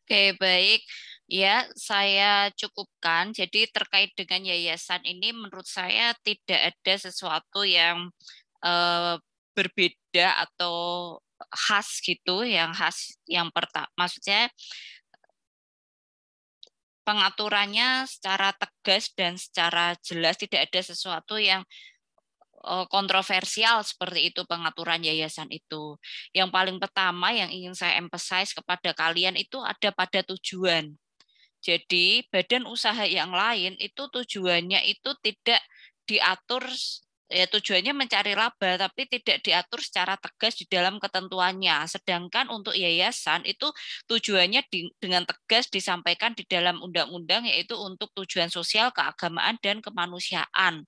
Oke, baik. Ya, saya cukupkan. Jadi terkait dengan yayasan ini menurut saya tidak ada sesuatu yang berbeda atau khas gitu, yang khas yang pertama. Maksudnya pengaturannya secara tegas dan secara jelas, tidak ada sesuatu yang kontroversial seperti itu pengaturan yayasan itu. Yang paling pertama yang ingin saya emphasize kepada kalian itu ada pada tujuan. Jadi badan usaha yang lain itu tujuannya itu tidak diatur, ya tujuannya mencari laba tapi tidak diatur secara tegas di dalam ketentuannya. Sedangkan untuk yayasan itu tujuannya dengan tegas disampaikan di dalam undang-undang, yaitu untuk tujuan sosial, keagamaan, dan kemanusiaan.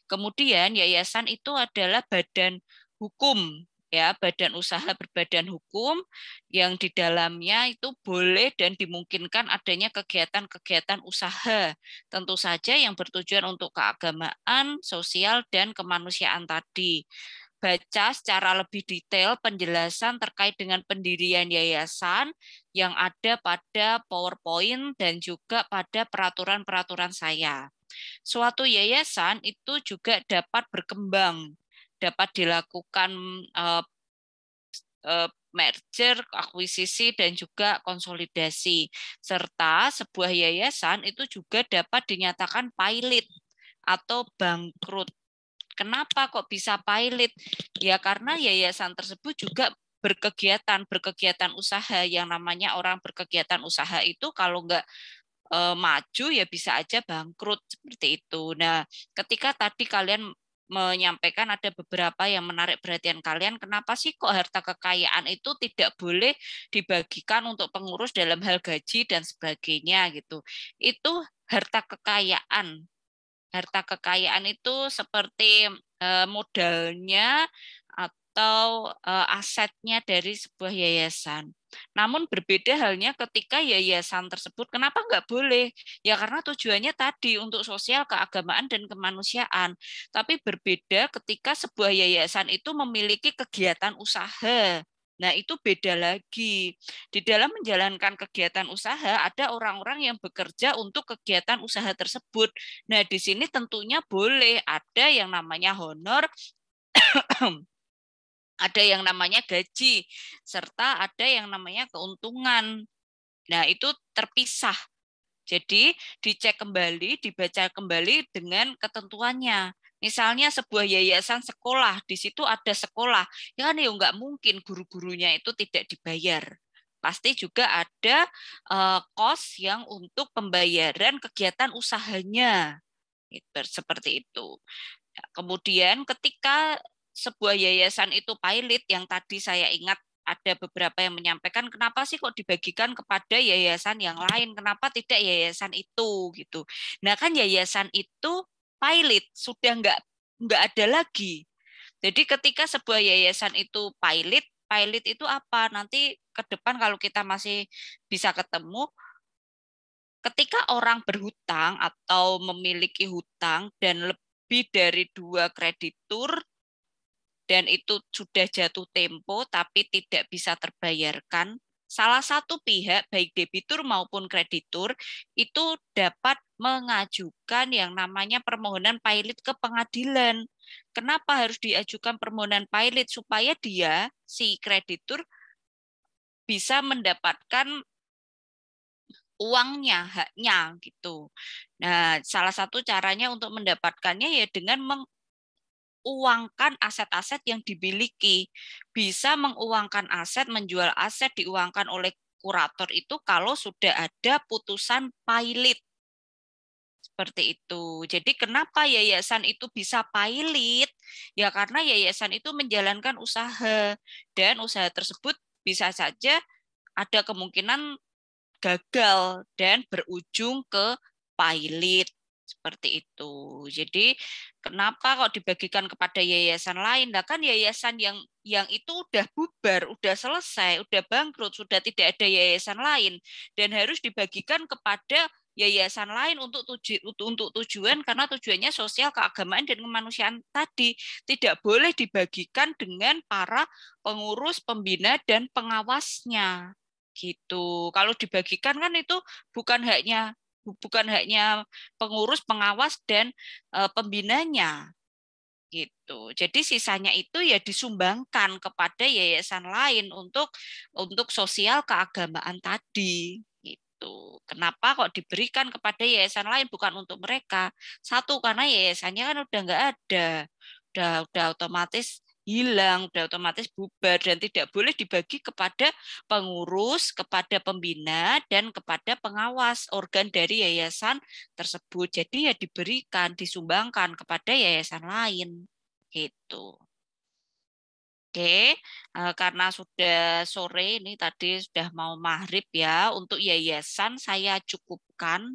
Kemudian yayasan itu adalah badan hukum, ya, badan usaha berbadan hukum yang di dalamnya itu boleh dan dimungkinkan adanya kegiatan-kegiatan usaha, tentu saja yang bertujuan untuk keagamaan, sosial, dan kemanusiaan tadi. Baca secara lebih detail penjelasan terkait dengan pendirian yayasan yang ada pada PowerPoint dan juga pada peraturan-peraturan saya. Suatu yayasan itu juga dapat berkembang, dapat dilakukan merger, akuisisi, dan juga konsolidasi. Serta sebuah yayasan itu juga dapat dinyatakan pailit atau bangkrut. Kenapa kok bisa pailit? Ya karena yayasan tersebut juga berkegiatan usaha. Yang namanya orang berkegiatan usaha itu kalau nggak maju ya bisa aja bangkrut seperti itu. Nah, ketika tadi kalian menyampaikan ada beberapa yang menarik perhatian kalian, kenapa sih kok harta kekayaan itu tidak boleh dibagikan untuk pengurus dalam hal gaji dan sebagainya gitu. Itu harta kekayaan. Harta kekayaan itu seperti modalnya atau asetnya dari sebuah yayasan. Namun berbeda halnya ketika yayasan tersebut, kenapa nggak boleh? Ya karena tujuannya tadi untuk sosial, keagamaan, dan kemanusiaan. Tapi berbeda ketika sebuah yayasan itu memiliki kegiatan usaha. Nah, itu beda lagi. Di dalam menjalankan kegiatan usaha, ada orang-orang yang bekerja untuk kegiatan usaha tersebut. Nah, di sini tentunya boleh ada yang namanya honor, ada yang namanya gaji, serta ada yang namanya keuntungan. Nah, itu terpisah. Jadi, dicek kembali, dibaca kembali dengan ketentuannya. Misalnya sebuah yayasan sekolah, di situ ada sekolah. Ya kan ya nggak mungkin guru-gurunya itu tidak dibayar. Pasti juga ada kos yang untuk pembayaran kegiatan usahanya. Seperti itu. Kemudian ketika sebuah yayasan itu pailit, yang tadi saya ingat ada beberapa yang menyampaikan kenapa sih kok dibagikan kepada yayasan yang lain, kenapa tidak yayasan itu gitu. Nah kan yayasan itu pailit, sudah nggak ada lagi. Jadi ketika sebuah yayasan itu pailit itu apa? Nanti ke depan kalau kita masih bisa ketemu, ketika orang berhutang atau memiliki hutang dan lebih dari 2 kreditur dan itu sudah jatuh tempo tapi tidak bisa terbayarkan, salah satu pihak baik debitur maupun kreditur itu dapat mengajukan yang namanya permohonan pailit ke pengadilan. Kenapa harus diajukan permohonan pailit? Supaya dia, si kreditur, bisa mendapatkan uangnya, haknya gitu. Nah, salah satu caranya untuk mendapatkannya ya dengan menguangkan aset-aset yang dimiliki. Bisa menguangkan aset, menjual aset, diuangkan oleh kurator itu kalau sudah ada putusan pailit. Seperti itu. Jadi kenapa yayasan itu bisa pailit? Ya karena yayasan itu menjalankan usaha dan usaha tersebut bisa saja ada kemungkinan gagal dan berujung ke pailit seperti itu. Jadi kenapa kok dibagikan kepada yayasan lain? Nah kan yayasan yang itu udah bubar, udah selesai, udah bangkrut, sudah tidak ada yayasan lain dan harus dibagikan kepada yayasan lain untuk tujuan karena tujuannya sosial, keagamaan, dan kemanusiaan tadi. Tidak boleh dibagikan dengan para pengurus, pembina, dan pengawasnya. Gitu. Kalau dibagikan kan itu bukan haknya pengurus, pengawas, dan pembinanya. Gitu. Jadi sisanya itu ya disumbangkan kepada yayasan lain untuk sosial keagamaan tadi. Gitu. Kenapa kok diberikan kepada yayasan lain bukan untuk mereka? Satu, karena yayasannya kan udah nggak ada, udah otomatis hilang, udah otomatis bubar dan tidak boleh dibagi kepada pengurus, kepada pembina, dan kepada pengawas organ dari yayasan tersebut. Jadi ya diberikan, disumbangkan kepada yayasan lain. Gitu. Oke, karena sudah sore ini tadi sudah mau maghrib ya, untuk yayasan saya cukupkan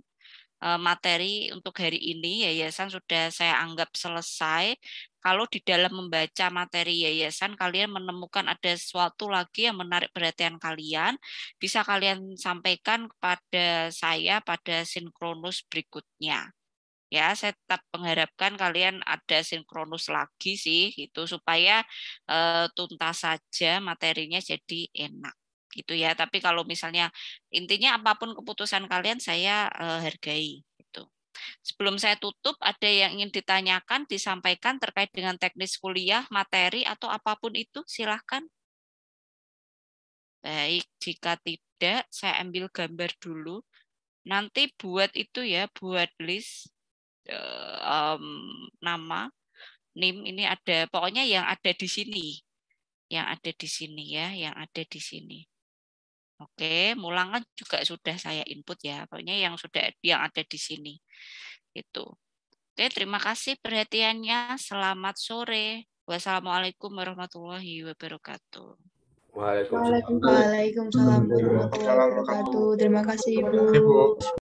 materi untuk hari ini. Yayasan sudah saya anggap selesai. Kalau di dalam membaca materi yayasan kalian menemukan ada sesuatu lagi yang menarik perhatian kalian, bisa kalian sampaikan kepada saya pada sinkronus berikutnya. Ya, saya tetap mengharapkan kalian ada sinkronus lagi sih, gitu supaya tuntas saja materinya jadi enak. Gitu ya. Tapi kalau misalnya intinya apapun keputusan kalian saya hargai. Gitu. Sebelum saya tutup, ada yang ingin ditanyakan, disampaikan terkait dengan teknis kuliah, materi atau apapun itu, silahkan. Baik, jika tidak, saya ambil gambar dulu. Nanti buat itu ya, buat list nama, NIM ini ada, pokoknya yang ada di sini. Yang ada di sini ya, yang ada di sini. Oke, mulangan juga sudah saya input ya, pokoknya yang ada di sini. Itu. Oke, terima kasih perhatiannya. Selamat sore. Wassalamualaikum warahmatullahi wabarakatuh. Waalaikumsalam. Waalaikumsalam warahmatullahi wabarakatuh. Terima kasih, Ibu.